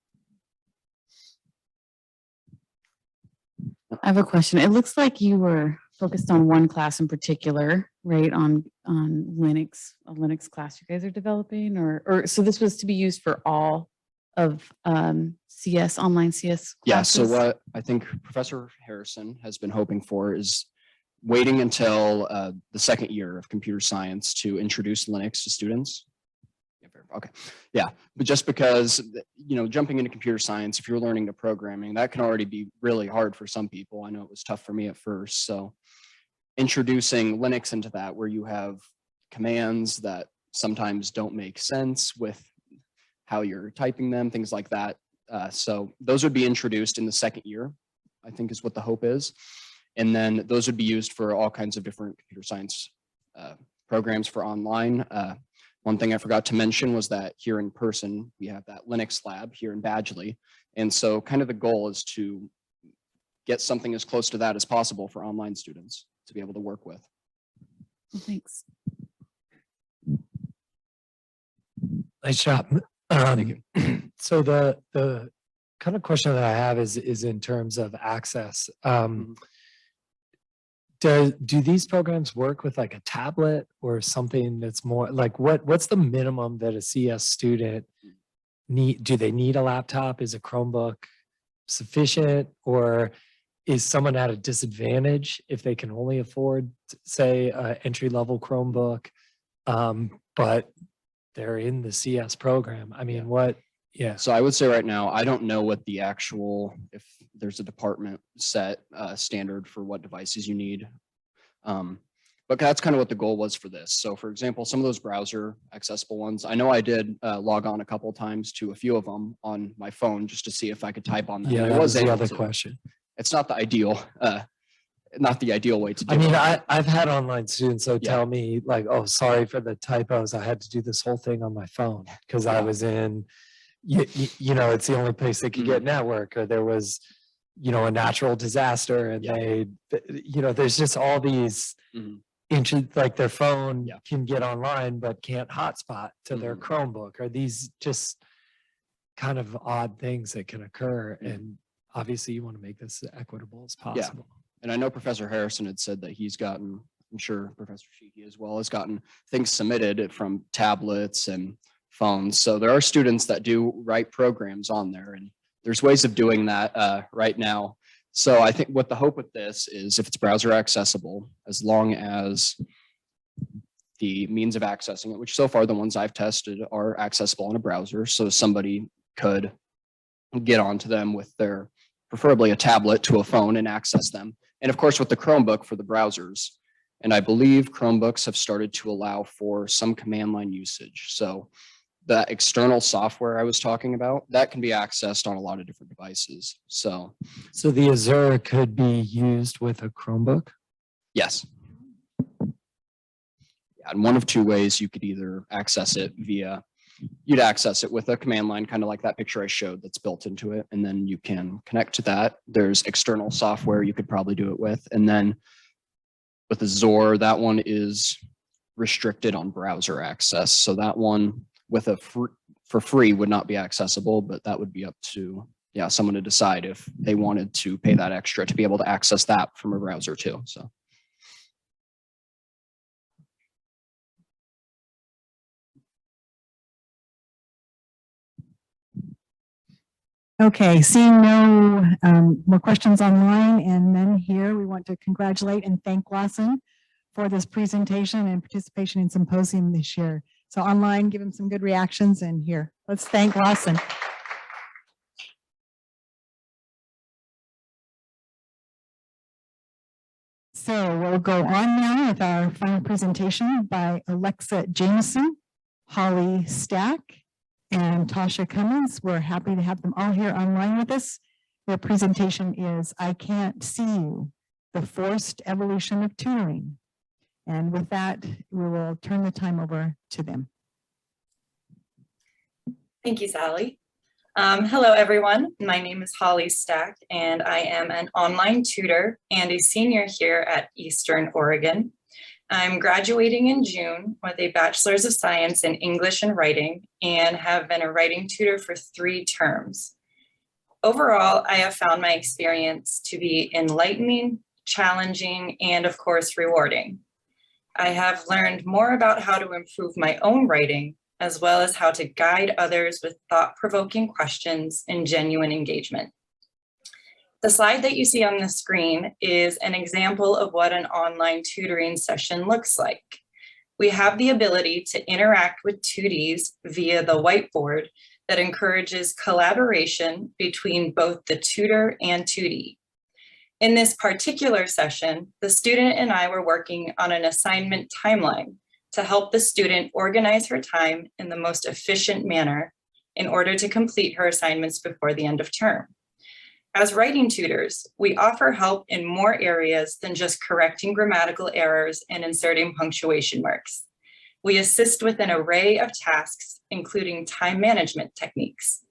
I have a question. It looks like you were focused on one class in particular, right? On Linux, a Linux class you guys are developing, or so this was to be used for all of CS, online CS yeah, so classes? what I think Professor Harrison has been hoping for is waiting until the second year of computer science to introduce Linux to students. Okay, yeah, but just because, you know, jumping into computer science, if you're learning the programming, that can already be really hard for some people. I know it was tough for me at first. So introducing Linux into that, where you have commands that sometimes don't make sense with how you're typing them, things like that. So those would be introduced in the second year, I think is what the hope is. And then those would be used for all kinds of different computer science programs for online. One thing I forgot to mention was that here in person, we have that Linux lab here in Badgley. And so kind of the goal is to get something as close to that as possible for online students to be able to work with. Thanks. Nice job. Thank you. So the kind of question that I have is in terms of access. Do these programs work with like a tablet or something that's more like what's the minimum that a CS student need? Do they need a laptop? Is a Chromebook sufficient, or is someone at a disadvantage if they can only afford, say, an entry-level Chromebook, but they're in the CS program? I mean, what? Yeah. So I would say right now, I don't know what the actual, if there's a department set standard for what devices you need. But that's kind of what the goal was for this. So for example, some of those browser accessible ones, I know I did log on a couple of times to a few of them on my phone just to see if I could type on them. Yeah, And I that was the able other to. question. It's not the ideal way to do I mean, it. I've had online students so Yeah. tell me like, oh, sorry for the typos. I had to do this whole thing on my phone because I was in, you know, it's the only place they could get network, or there was, you know, a natural disaster, and they, you know, there's just all these like their phone can get online but can't hotspot to their Chromebook, or these just kind of odd things that can occur. And obviously you want to make this as equitable as possible. And I know Professor Harrison had said that he's gotten, I'm sure Professor Sheehy as well, has gotten things submitted from tablets and phones. So there are students that do write programs on there, and there's ways of doing that right now. So I think what the hope with this is, if it's browser accessible, as long as the means of accessing it, which so far the ones I've tested are accessible in a browser, so somebody could get onto them with their, preferably a tablet to a phone, and access them. And of course with the Chromebook for the browsers. And I believe Chromebooks have started to allow for some command line usage. So the external software I was talking about, that can be accessed on a lot of different devices. So the Azure could be used with a Chromebook? yes. Yeah, and one of two ways you could either access it via, you'd access it with a command line, kind of like that picture I showed that's built into it. And then you can connect to that. There's external software you could probably do it with. And then with Azure, that one is restricted on browser access. So that one with a for free would not be accessible, but that would be up to someone to decide if they wanted to pay that extra to be able to access that from a browser too. So. Okay, seeing no more questions online and none here, we want to congratulate and thank Lawson for this presentation and participation in Symposium this year. So online, give him some good reactions, and here, let's thank Lawson. So we'll go on now with our final presentation by Alexa Jamison, Holly Stack, and Tausha Cummins. We're happy to have them all here online with us. Their presentation is I Can't See You, the Forced Evolution of Tutoring. And with that, we will turn the time over to them. Thank you, Sally. Hello, everyone. My name is Holly Stack, and I am an online tutor and a senior here at Eastern Oregon. I'm graduating in June with a Bachelor's of Science in English and Writing and have been a writing tutor for 3 terms. Overall, I have found my experience to be enlightening, challenging, and of course, rewarding. I have learned more about how to improve my own writing, as well as how to guide others with thought-provoking questions and genuine engagement. The slide that you see on the screen is an example of what an online tutoring session looks like. We have the ability to interact with 2Ds via the whiteboard that encourages collaboration between both the tutor and 2D. In this particular session, the student and I were working on an assignment timeline to help the student organize her time in the most efficient manner in order to complete her assignments before the end of term. As writing tutors, we offer help in more areas than just correcting grammatical errors and inserting punctuation marks. We assist with an array of tasks, including time management techniques.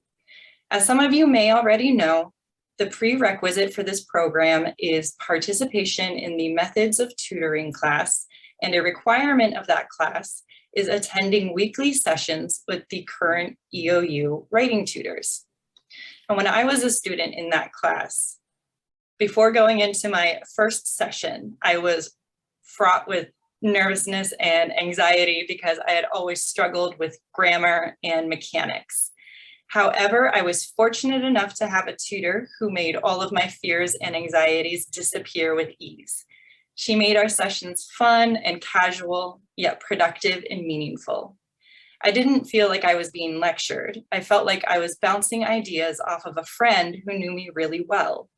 As some of you may already know, the prerequisite for this program is participation in the Methods of Tutoring class, and a requirement of that class is attending weekly sessions with the current EOU writing tutors. And when I was a student in that class, before going into my first session, I was fraught with nervousness and anxiety because I had always struggled with grammar and mechanics. However, I was fortunate enough to have a tutor who made all of my fears and anxieties disappear with ease. She made our sessions fun and casual, yet productive and meaningful. I didn't feel like I was being lectured. I felt like I was bouncing ideas off of a friend who knew me really well.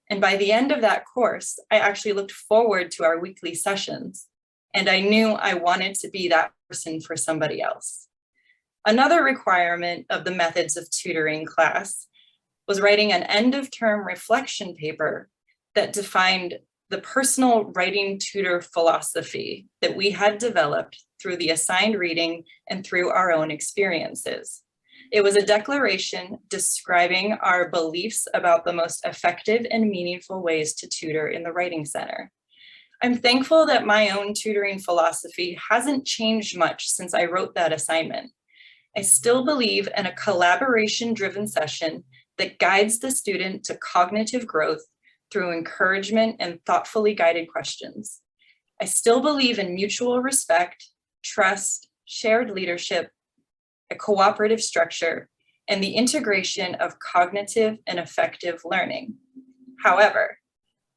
And by the end of that course, I actually looked forward to our weekly sessions, and I knew I wanted to be that person for somebody else. Another requirement of the Methods of Tutoring class was writing an end-of-term reflection paper that defined the personal writing tutor philosophy that we had developed through the assigned reading and through our own experiences. It was a declaration describing our beliefs about the most effective and meaningful ways to tutor in the Writing Center. I'm thankful that my own tutoring philosophy hasn't changed much since I wrote that assignment. I still believe in a collaboration-driven session that guides the student to cognitive growth through encouragement and thoughtfully guided questions. I still believe in mutual respect, trust, shared leadership, a cooperative structure, and the integration of cognitive and effective learning. However,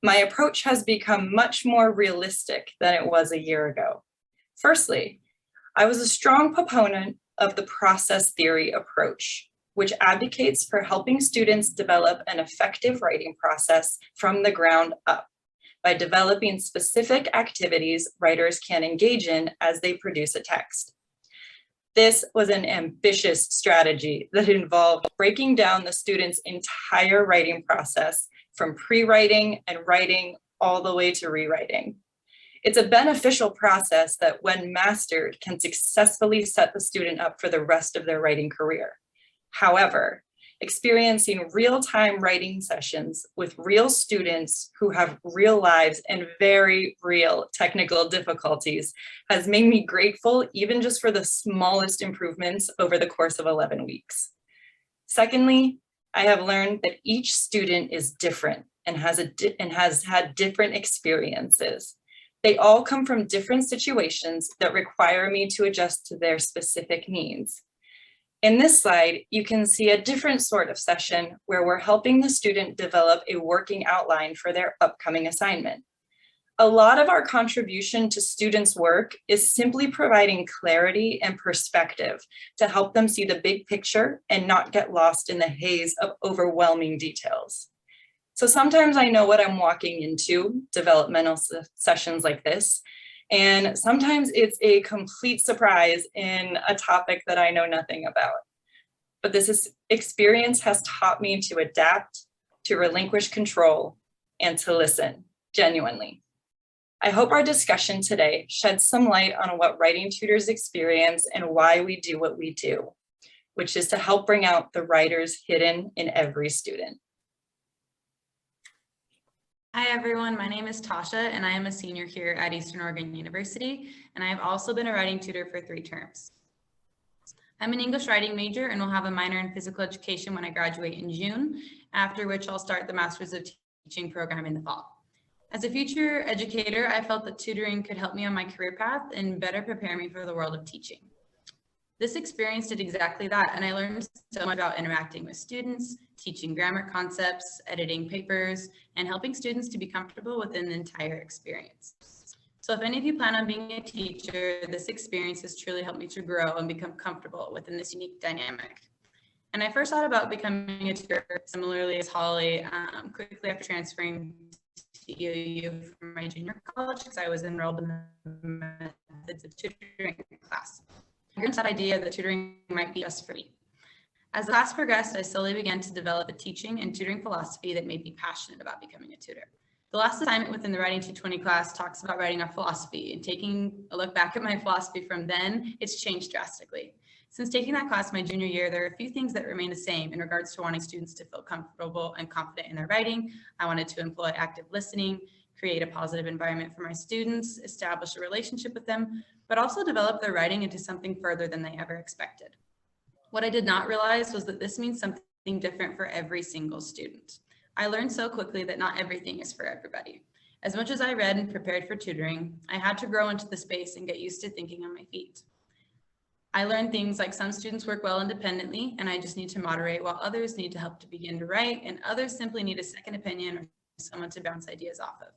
my approach has become much more realistic than it was a year ago. Firstly, I was a strong proponent of the process theory approach, which advocates for helping students develop an effective writing process from the ground up by developing specific activities writers can engage in as they produce a text. This was an ambitious strategy that involved breaking down the student's entire writing process from pre-writing and writing all the way to rewriting. It's a beneficial process that, when mastered, can successfully set the student up for the rest of their writing career. However, experiencing real-time writing sessions with real students who have real lives and very real technical difficulties has made me grateful even just for the smallest improvements over the course of 11 weeks. Secondly, I have learned that each student is different and has had different experiences. They all come from different situations that require me to adjust to their specific needs. In this slide, you can see a different sort of session where we're helping the student develop a working outline for their upcoming assignment. A lot of our contribution to students' work is simply providing clarity and perspective to help them see the big picture and not get lost in the haze of overwhelming details. So sometimes I know what I'm walking into, developmental sessions like this, and sometimes it's a complete surprise in a topic that I know nothing about. But this experience has taught me to adapt, to relinquish control, and to listen genuinely. I hope our discussion today sheds some light on what writing tutors experience and why we do what we do. which is to help bring out the writers hidden in every student. Hi everyone, my name is Tausha and I am a senior here at Eastern Oregon University, and I have also been a writing tutor for 3 terms. I'm an English writing major and will have a minor in physical education when I graduate in June, after which I'll start the Master's of Teaching program in the fall. As a future educator, I felt that tutoring could help me on my career path and better prepare me for the world of teaching. This experience did exactly that, and I learned so much about interacting with students, teaching grammar concepts, editing papers, and helping students to be comfortable within the entire experience. So if any of you plan on being a teacher, this experience has truly helped me to grow and become comfortable within this unique dynamic. And I first thought about becoming a tutor similarly as Holly, quickly after transferring to EOU from my junior college, because I was enrolled in the methods of tutoring class. I grew into that idea that tutoring might be just for me. As the class progressed, I slowly began to develop a teaching and tutoring philosophy that made me passionate about becoming a tutor. The last assignment within the Writing 220 class talks about writing our philosophy, and taking a look back at my philosophy from then, it's changed drastically. Since taking that class my junior year, there are a few things that remain the same in regards to wanting students to feel comfortable and confident in their writing. I wanted to employ active listening, create a positive environment for my students, establish a relationship with them, but also develop their writing into something further than they ever expected. What I did not realize was that this means something different for every single student. I learned so quickly that not everything is for everybody. As much as I read and prepared for tutoring, I had to grow into the space and get used to thinking on my feet. I learned things like some students work well independently and I just need to moderate, while others need to help to begin to write, and others simply need a second opinion or someone to bounce ideas off of.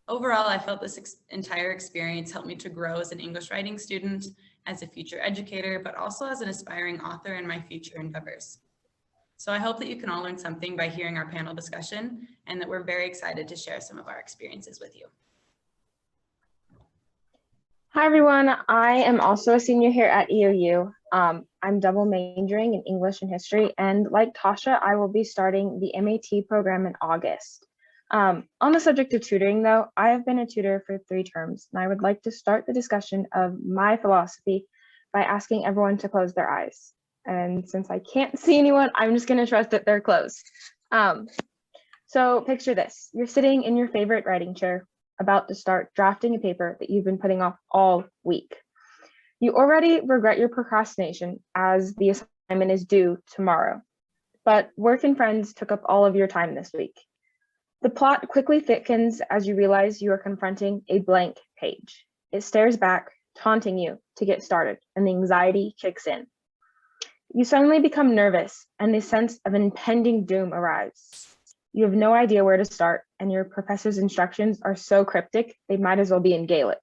Overall, I felt this entire experience helped me to grow as an English writing student, as a future educator, but also as an aspiring author in my future endeavors. So I hope that you can all learn something by hearing our panel discussion, and that we're very excited to share some of our experiences with you. Hi everyone, I am also a senior here at EOU. I'm double majoring in English and history, and like Tausha, I will be starting the MAT program in August. On the subject of tutoring though, I have been a tutor for 3 terms, and I would like to start the discussion of my philosophy by asking everyone to close their eyes. And since I can't see anyone, I'm just gonna trust that they're closed. So picture this, you're sitting in your favorite writing chair, about to start drafting a paper that you've been putting off all week. You already regret your procrastination as the assignment is due tomorrow, but work and friends took up all of your time this week. The plot quickly thickens as you realize you are confronting a blank page. It stares back, taunting you to get started, and the anxiety kicks in. You suddenly become nervous, and the sense of impending doom arrives. You have no idea where to start, and your professor's instructions are so cryptic, they might as well be in Gaelic.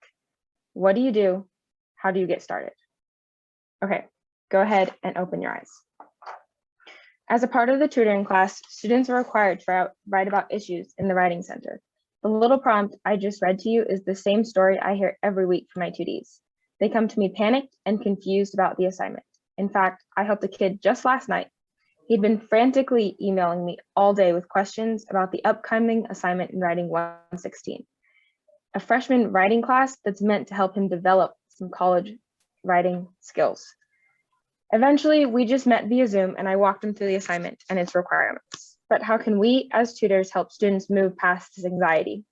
What do you do? How do you get started? Okay, go ahead and open your eyes. As a part of the tutoring class, students are required to write about issues in the Writing Center. The little prompt I just read to you is the same story I hear every week from my 2Ds. They come to me panicked and confused about the assignment. In fact, I helped a kid just last night. He'd been frantically emailing me all day with questions about the upcoming assignment in Writing 116, a freshman writing class that's meant to help him develop some college writing skills. Eventually, we just met via Zoom and I walked him through the assignment and its requirements. But how can we as tutors help students move past this anxiety?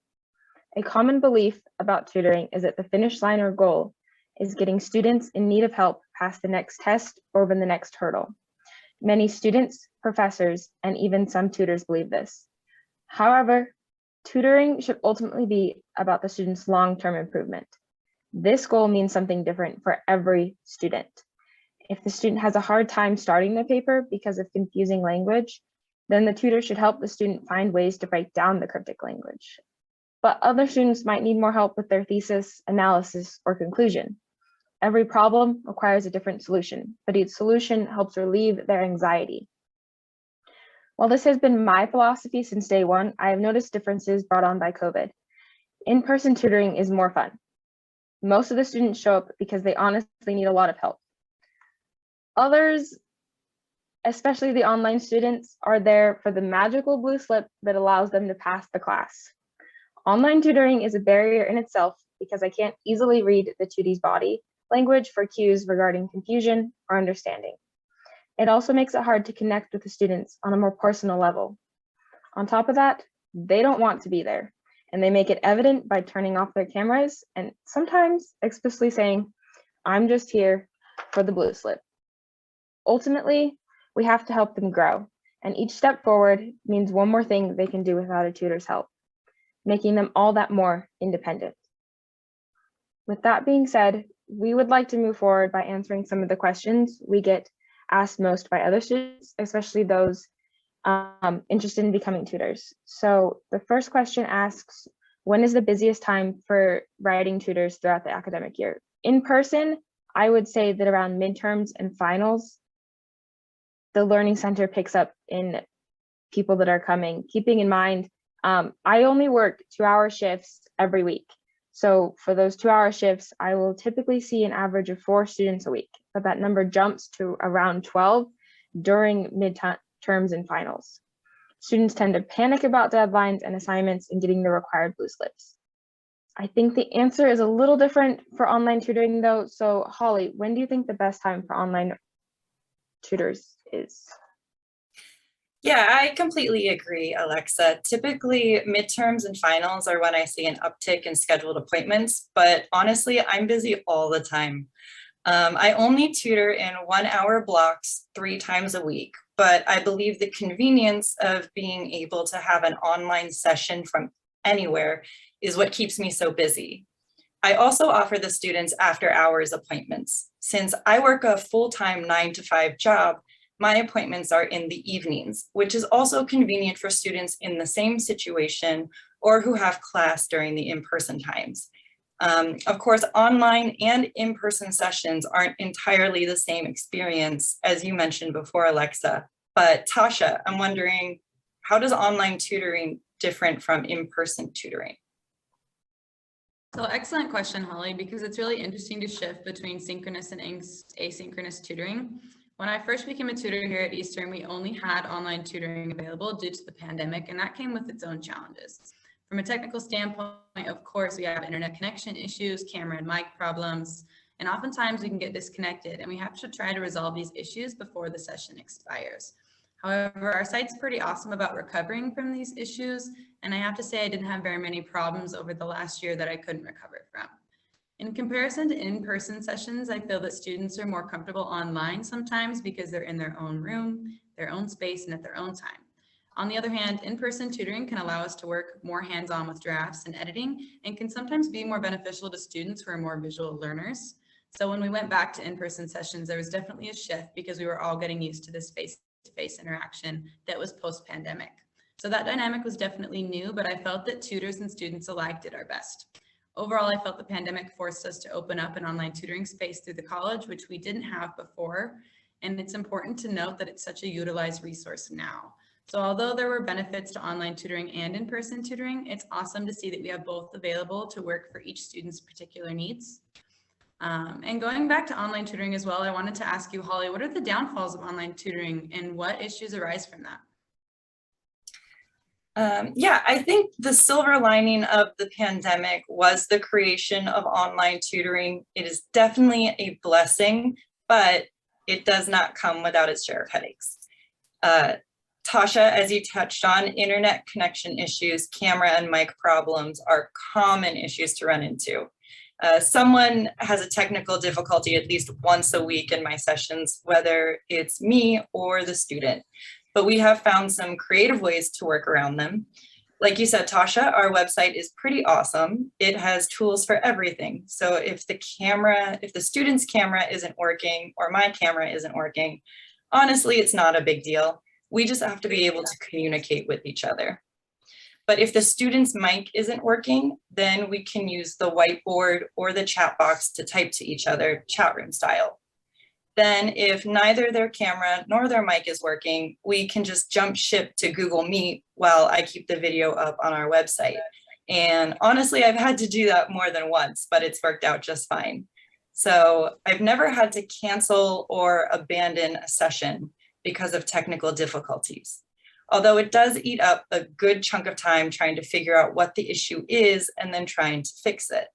A common belief about tutoring is that the finish line or goal is getting students in need of help past the next test or over the next hurdle. Many students, professors, and even some tutors believe this. However, tutoring should ultimately be about the student's long-term improvement. This goal means something different for every student. If the student has a hard time starting the paper because of confusing language, then the tutor should help the student find ways to break down the cryptic language. But other students might need more help with their thesis, analysis, or conclusion. Every problem requires a different solution, but each solution helps relieve their anxiety. While this has been my philosophy since day one, I have noticed differences brought on by COVID. In-person tutoring is more fun. Most of the students show up because they honestly need a lot of help. Others, especially the online students, are there for the magical blue slip that allows them to pass the class. Online tutoring is a barrier in itself because I can't easily read the 2D's body language for cues regarding confusion or understanding. It also makes it hard to connect with the students on a more personal level. On top of that, they don't want to be there, and they make it evident by turning off their cameras and sometimes explicitly saying, "I'm just here for the blue slip." Ultimately, we have to help them grow, and each step forward means one more thing they can do without a tutor's help, making them all that more independent. With that being said, we would like to move forward by answering some of the questions we get asked most by other students, especially those interested in becoming tutors. So the first question asks, when is the busiest time for writing tutors throughout the academic year? In person, I would say that around midterms and finals, the Learning Center picks up in people that are coming. Keeping in mind, I only work 2-hour shifts every week. So for those 2-hour shifts, I will typically see an average of 4 students a week, but that number jumps to around 12 during midterms and finals. Students tend to panic about deadlines and assignments and getting the required blue slips. I think the answer is a little different for online tutoring though. So Holly, when do you think the best time for online tutors is? Yeah, I completely agree, Alexa. Typically, midterms and finals are when I see an uptick in scheduled appointments, but honestly, I'm busy all the time. I only tutor in 1-hour blocks 3 times a week, but I believe the convenience of being able to have an online session from anywhere is what keeps me so busy. I also offer the students after-hours appointments. Since I work a full-time 9-to-5 job, my appointments are in the evenings, which is also convenient for students in the same situation or who have class during the in-person times. Of course, online and in-person sessions aren't entirely the same experience, as you mentioned before, Alexa. But Tausha, I'm wondering, how does online tutoring different from in-person tutoring? So excellent question, Holly, because it's really interesting to shift between synchronous and asynchronous tutoring. When I first became a tutor here at Eastern, we only had online tutoring available due to the pandemic, and that came with its own challenges. From a technical standpoint, of course, we have internet connection issues, camera and mic problems, and oftentimes we can get disconnected, and we have to try to resolve these issues before the session expires. However, our site's pretty awesome about recovering from these issues, and I have to say I didn't have very many problems over the last year that I couldn't recover from. In comparison to in-person sessions, I feel that students are more comfortable online sometimes because they're in their own room, their own space, and at their own time. On the other hand, in-person tutoring can allow us to work more hands-on with drafts and editing, and can sometimes be more beneficial to students who are more visual learners. So when we went back to in-person sessions, there was definitely a shift because we were all getting used to this face-to-face interaction that was post-pandemic. So that dynamic was definitely new, but I felt that tutors and students alike did our best. Overall, I felt the pandemic forced us to open up an online tutoring space through the college, which we didn't have before. And it's important to note that it's such a utilized resource now. So although there were benefits to online tutoring and in-person tutoring, it's awesome to see that we have both available to work for each student's particular needs. And going back to online tutoring as well, I wanted to ask you, Holly, what are the downfalls of online tutoring and what issues arise from that? Yeah, I think the silver lining of the pandemic was the creation of online tutoring. It is definitely a blessing, but it does not come without its share of headaches. Tausha, as you touched on, internet connection issues, camera and mic problems are common issues to run into. Someone has a technical difficulty at least once a week in my sessions, whether it's me or the student. But we have found some creative ways to work around them. Like you said, Tausha, our website is pretty awesome. It has tools for everything. So if the student's camera isn't working or my camera isn't working, honestly, it's not a big deal. We just have to be able to communicate with each other. But if the student's mic isn't working, then we can use the whiteboard or the chat box to type to each other, chat room style. Then if neither their camera nor their mic is working, we can just jump ship to Google Meet while I keep the video up on our website. And honestly, I've had to do that more than once, but it's worked out just fine. So I've never had to cancel or abandon a session because of technical difficulties. Although it does eat up a good chunk of time trying to figure out what the issue is and then trying to fix it.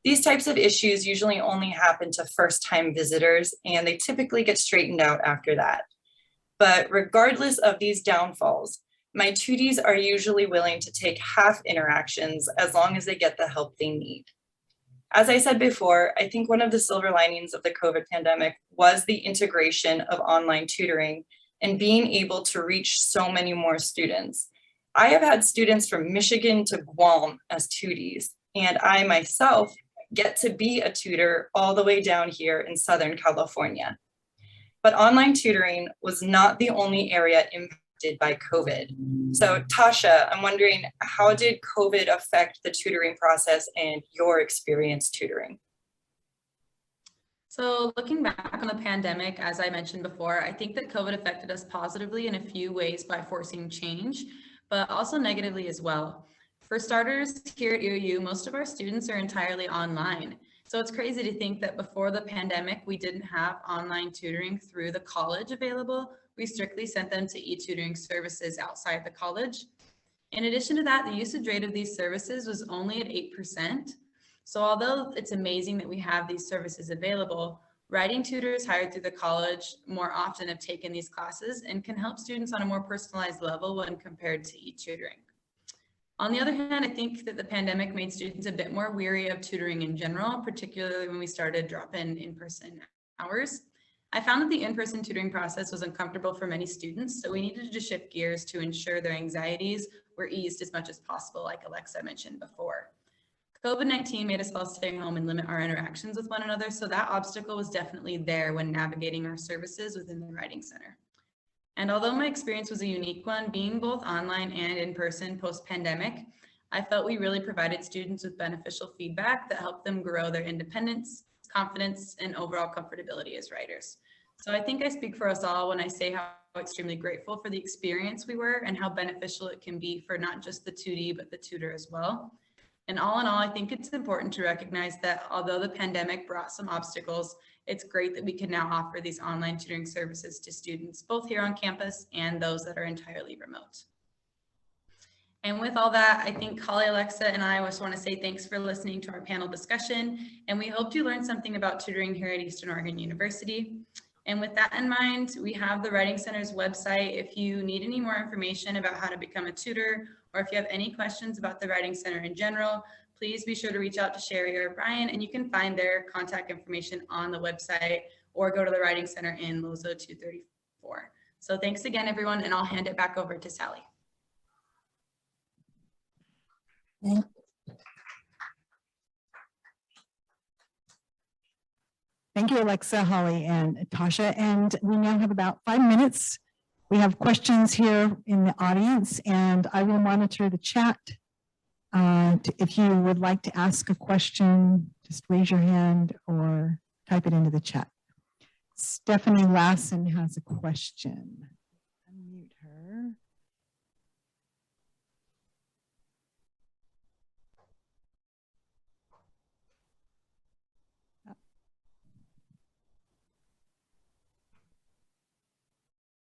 These types of issues usually only happen to first-time visitors, and they typically get straightened out after that. But regardless of these downfalls, my tuties are usually willing to take half interactions as long as they get the help they need. As I said before, I think one of the silver linings of the COVID pandemic was the integration of online tutoring and being able to reach so many more students. I have had students from Michigan to Guam as tuties, and I myself get to be a tutor all the way down here in Southern California. But online tutoring was not the only area impacted by COVID. So Tausha, I'm wondering, how did COVID affect the tutoring process and your experience tutoring? So looking back on the pandemic, as I mentioned before, I think that COVID affected us positively in a few ways by forcing change, but also negatively as well. For starters, here at UU, most of our students are entirely online. So it's crazy to think that before the pandemic, we didn't have online tutoring through the college available. We strictly sent them to e-tutoring services outside the college. In addition to that, the usage rate of these services was only at 8%. So although it's amazing that we have these services available, writing tutors hired through the college more often have taken these classes and can help students on a more personalized level when compared to e-tutoring. On the other hand, I think that the pandemic made students a bit more weary of tutoring in general, particularly when we started dropping in-person hours. I found that the in-person tutoring process was uncomfortable for many students, so we needed to shift gears to ensure their anxieties were eased as much as possible, like Alexa mentioned before. COVID-19 made us all stay home and limit our interactions with one another, so that obstacle was definitely there when navigating our services within the Writing Center. And although my experience was a unique one, being both online and in person post-pandemic, I felt we really provided students with beneficial feedback that helped them grow their independence, confidence, and overall comfortability as writers. So I think I speak for us all when I say how extremely grateful for the experience we were and how beneficial it can be for not just the tutee, but the tutor as well. And all in all, I think it's important to recognize that although the pandemic brought some obstacles, it's great that we can now offer these online tutoring services to students, both here on campus and those that are entirely remote. And with all that, I think Holly, Alexa, and I just want to say thanks for listening to our panel discussion. And we hope you learned something about tutoring here at Eastern Oregon University. And with that in mind, we have the Writing Center's website. If you need any more information about how to become a tutor, or if you have any questions about the Writing Center in general, please be sure to reach out to Sherry or Brian, and you can find their contact information on the website or go to the Writing Center in Lozo 234. So thanks again, everyone, and I'll hand it back over to Sally. Thank you, Alexa, Holly, and Tausha. And we now have about 5 minutes. We have questions here in the audience, and I will monitor the chat. If you would like to ask a question, just raise your hand or type it into the chat. Stephanie Lassen has a question. Unmute her.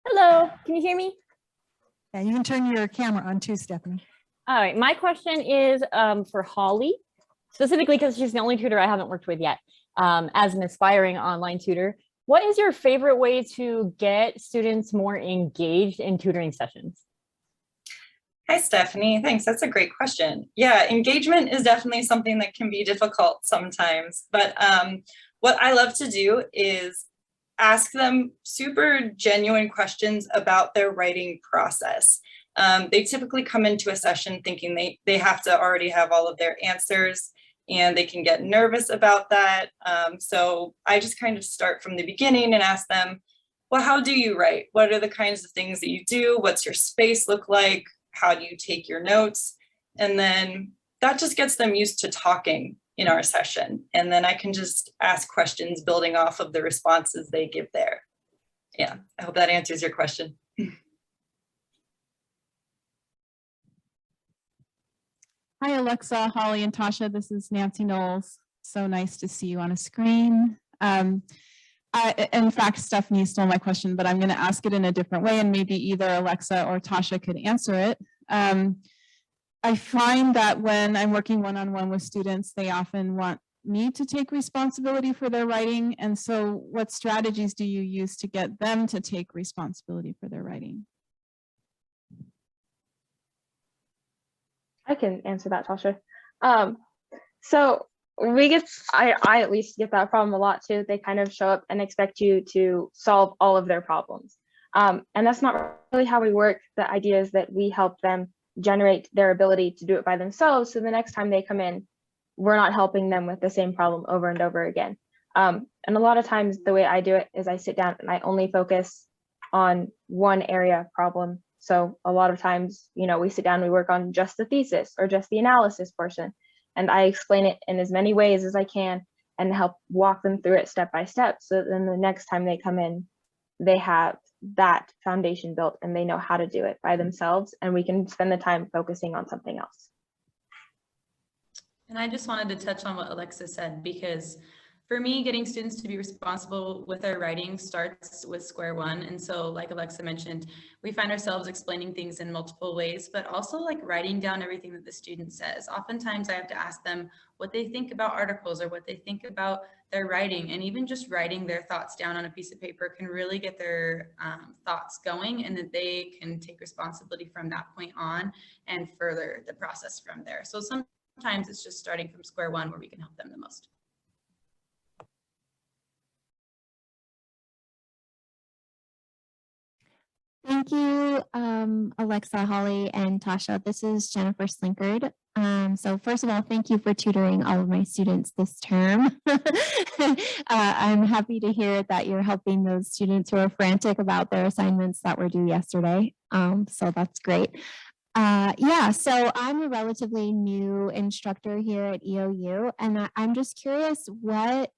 Hello, can you hear me? Yeah, you can turn your camera on too, Stephanie. All right, my question is for Holly, specifically because she's the only tutor I haven't worked with yet as an aspiring online tutor. What is your favorite way to get students more engaged in tutoring sessions? Hi, Stephanie. Thanks. That's a great question. Yeah, engagement is definitely something that can be difficult sometimes, but what I love to do is ask them super genuine questions about their writing process. They typically come into a session thinking they have to already have all of their answers, and they can get nervous about that. So I just kind of start from the beginning and ask them, well, how do you write? What are the kinds of things that you do? What's your space look like? How do you take your notes? And then that just gets them used to talking in our session. And then I can just ask questions building off of the responses they give there. Yeah, I hope that answers your question. Hi, Alexa, Holly, and Tausha. This is Nancy Knowles. So nice to see you on a screen. In fact, Stephanie stole my question, but I'm going to ask it in a different way, and maybe either Alexa or Tausha could answer it. I find that when I'm working one-on-one with students, they often want need to take responsibility for their writing? And so what strategies do you use to get them to take responsibility for their writing? I can answer that, Tausha. So I at least get that problem a lot too. They kind of show up and expect you to solve all of their problems. And that's not really how we work. The idea is that we help them generate their ability to do it by themselves. So the next time they come in, we're not helping them with the same problem over and over again. And a lot of times the way I do it is I sit down and I only focus on one area problem. So a lot of times, you know, we sit down, we work on just the thesis or just the analysis portion. And I explain it in as many ways as I can and help walk them through it step by step. So then the next time they come in, they have that foundation built and they know how to do it by themselves, and we can spend the time focusing on something else. And I just wanted to touch on what Alexa said, because for me, getting students to be responsible with their writing starts with square one. And so like Alexa mentioned, we find ourselves explaining things in multiple ways, but also like writing down everything that the student says. Oftentimes I have to ask them what they think about articles or what they think about their writing, and even just writing their thoughts down on a piece of paper can really get their thoughts going, and that they can take responsibility from that point on and further the process from there. So sometimes it's just starting from square one where we can help them the most. Thank you, Alexa, Holly, and Tausha. This is Jennifer Slinkard. So first of all, thank you for tutoring all of my students this term. I'm happy to hear that you're helping those students who are frantic about their assignments that were due yesterday. So that's great. Yeah, so I'm a relatively new instructor here at EOU, and I'm just curious, what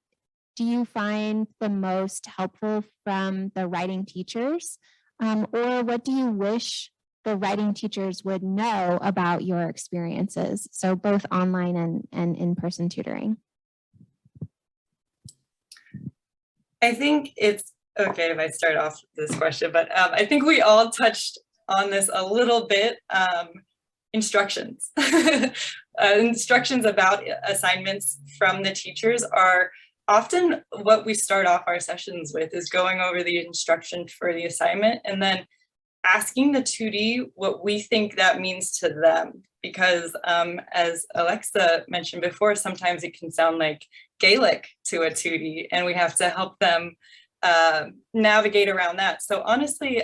do you find the most helpful from the writing teachers? Or what do you wish the writing teachers would know about your experiences? So both online and in-person tutoring. I think it's okay if I start off this question, but I think we all touched on this a little bit. Instructions. Instructions about assignments from the teachers are often what we start off our sessions with, is going over the instruction for the assignment and then asking the 2D what we think that means to them. Because as Alexa mentioned before, sometimes it can sound like Gaelic to a 2D, and we have to help them navigate around that. So honestly,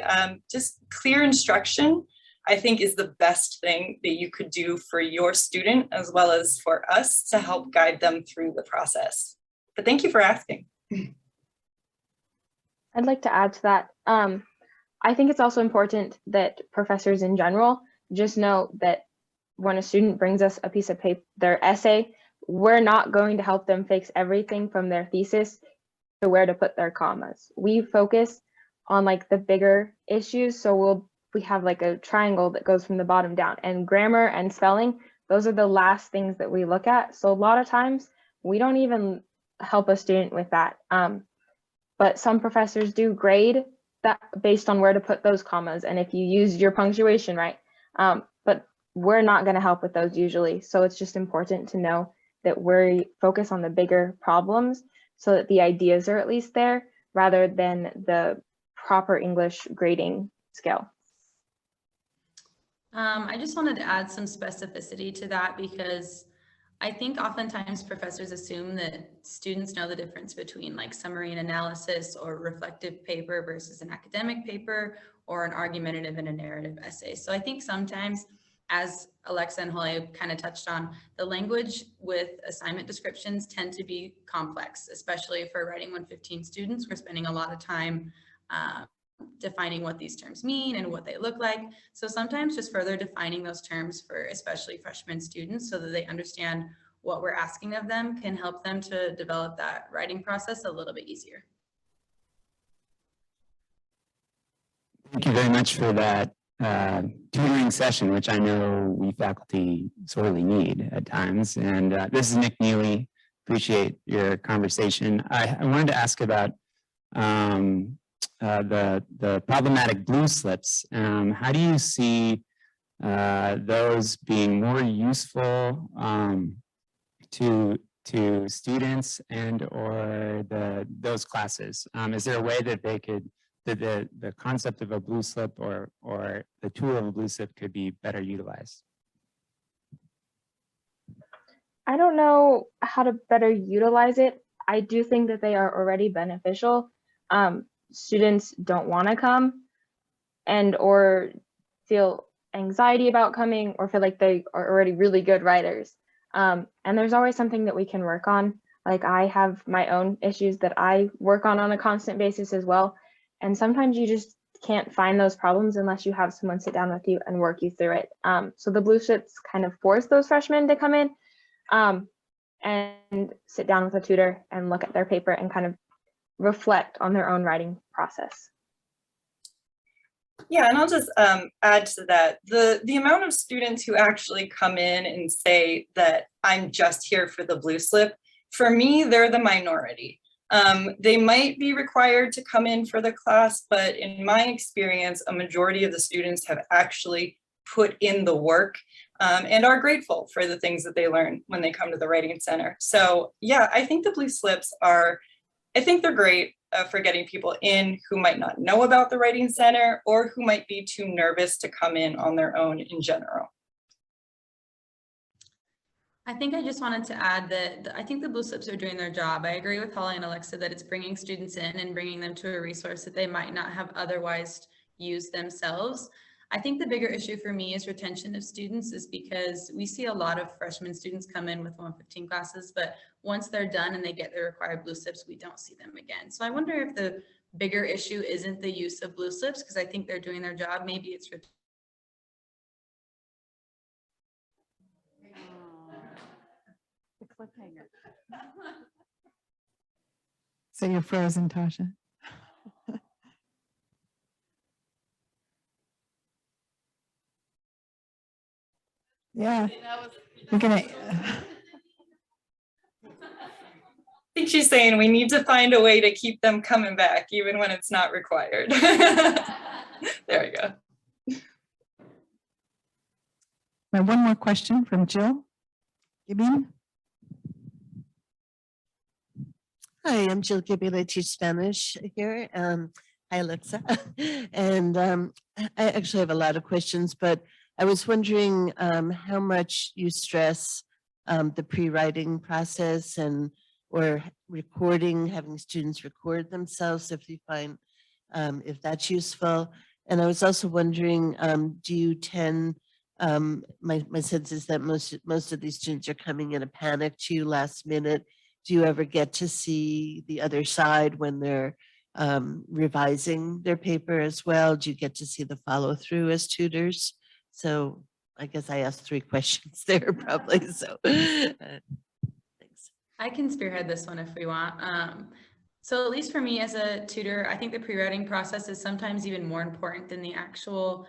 just clear instruction, I think, is the best thing that you could do for your student as well as for us to help guide them through the process. But thank you for asking. I'd like to add to that. I think it's also important that professors in general just know that when a student brings us a piece of paper, their essay, we're not going to help them fix everything from their thesis to where to put their commas. We focus on like the bigger issues. So we have like a triangle that goes from the bottom down, and grammar and spelling, those are the last things that we look at. So a lot of times we don't even help a student with that. But some professors do grade that based on where to put those commas and if you use your punctuation right. But we're not going to help with those usually. So it's just important to know that we focus on the bigger problems so that the ideas are at least there rather than the proper English grading scale. I just wanted to add some specificity to that, because I think oftentimes professors assume that students know the difference between like summary and analysis or reflective paper versus an academic paper or an argumentative and a narrative essay. So I think sometimes, as Alexa and Holly kind of touched on, the language with assignment descriptions tend to be complex, especially for writing 115 students. We're spending a lot of time defining what these terms mean and what they look like. So sometimes just further defining those terms for especially freshman students so that they understand what we're asking of them can help them to develop that writing process a little bit easier. Thank you very much for that tutoring session, which I know we faculty sorely need at times. And this is Nick Neely. Appreciate your conversation. I wanted to ask about the problematic blue slips. How do you see those being more useful to to students and or those classes? Is there a way that they could, that the concept of a blue slip or the tool of a blue slip could be better utilized? I don't know how to better utilize it. I do think that they are already beneficial. Students don't want to come and or feel anxiety about coming or feel like they are already really good writers. And there's always something that we can work on. Like I have my own issues that I work on a constant basis as well. And sometimes you just can't find those problems unless you have someone sit down with you and work you through it. So the blue slips kind of force those freshmen to come in and sit down with a tutor and look at their paper and kind of reflect on their own writing process. Yeah, and I'll just add to that. The amount of students who actually come in and say that I'm just here for the blue slip, for me, they're the minority. They might be required to come in for the class, but in my experience, a majority of the students have actually put in the work and are grateful for the things that they learn when they come to the Writing Center. So yeah, I think the blue slips are, I think they're great for getting people in who might not know about the Writing Center or who might be too nervous to come in on their own in general. I think I just wanted to add that I think the blue slips are doing their job. I agree with Holly and Alexa that it's bringing students in and bringing them to a resource that they might not have otherwise used themselves. I think the bigger issue for me is retention of students, is because we see a lot of freshman students come in with 115 classes, but once they're done and they get their required blue slips, we don't see them again. So I wonder if the bigger issue isn't the use of blue slips, because I think they're doing their job. Maybe it's So you're frozen, Tausha. Yeah, we're gonna. I think she's saying we need to find a way to keep them coming back even when it's not required. There we go. Now, one more question from Jill. Gibbon. Hi, I'm Jill Gibby. I teach Spanish here. Hi, Alexa. And I actually have a lot of questions, but I was wondering how much you stress the pre-writing process and or recording, having students record themselves if you find if that's useful. And I was also wondering, do you tend, my sense is that most of these students are coming in a panic to you last minute. Do you ever get to see the other side when they're revising their paper as well? Do you get to see the follow through as tutors? So I guess I asked 3 questions there probably. So thanks. I can spearhead this one if we want. So at least for me as a tutor, I think the pre-writing process is sometimes even more important than the actual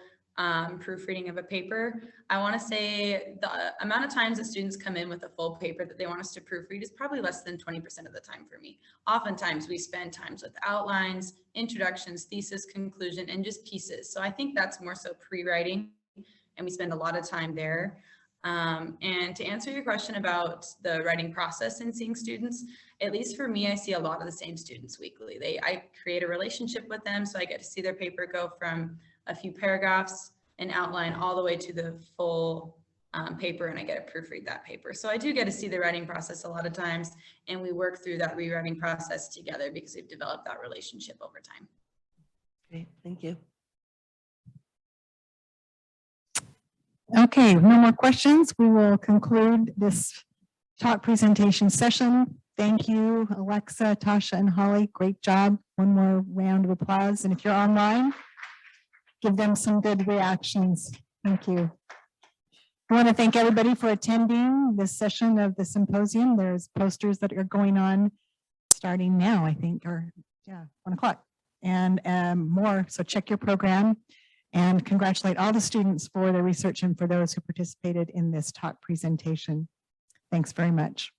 proofreading of a paper. I want to say the amount of times that students come in with a full paper that they want us to proofread is probably less than 20% of the time for me. Oftentimes we spend times with outlines, introductions, thesis, conclusion, and just pieces. So I think that's more so pre-writing, and we spend a lot of time there. And to answer your question about the writing process and seeing students, at least for me, I see a lot of the same students weekly. I create a relationship with them, so I get to see their paper go from a few paragraphs, an outline, all the way to the full paper, and I get to proofread that paper. So I do get to see the writing process a lot of times, and we work through that rewriting process together because we've developed that relationship over time. Great, thank you. Okay, no more questions. We will conclude this talk presentation session. Thank you, Alexa, Tausha, and Holly. Great job. One more round of applause. And if you're online, give them some good reactions. Thank you. I want to thank everybody for attending this session of the symposium. There's posters that are going on starting now, I think, or yeah, 1 o'clock and more. So check your program. And congratulate all the students for their research and for those who participated in this talk presentation. Thanks very much.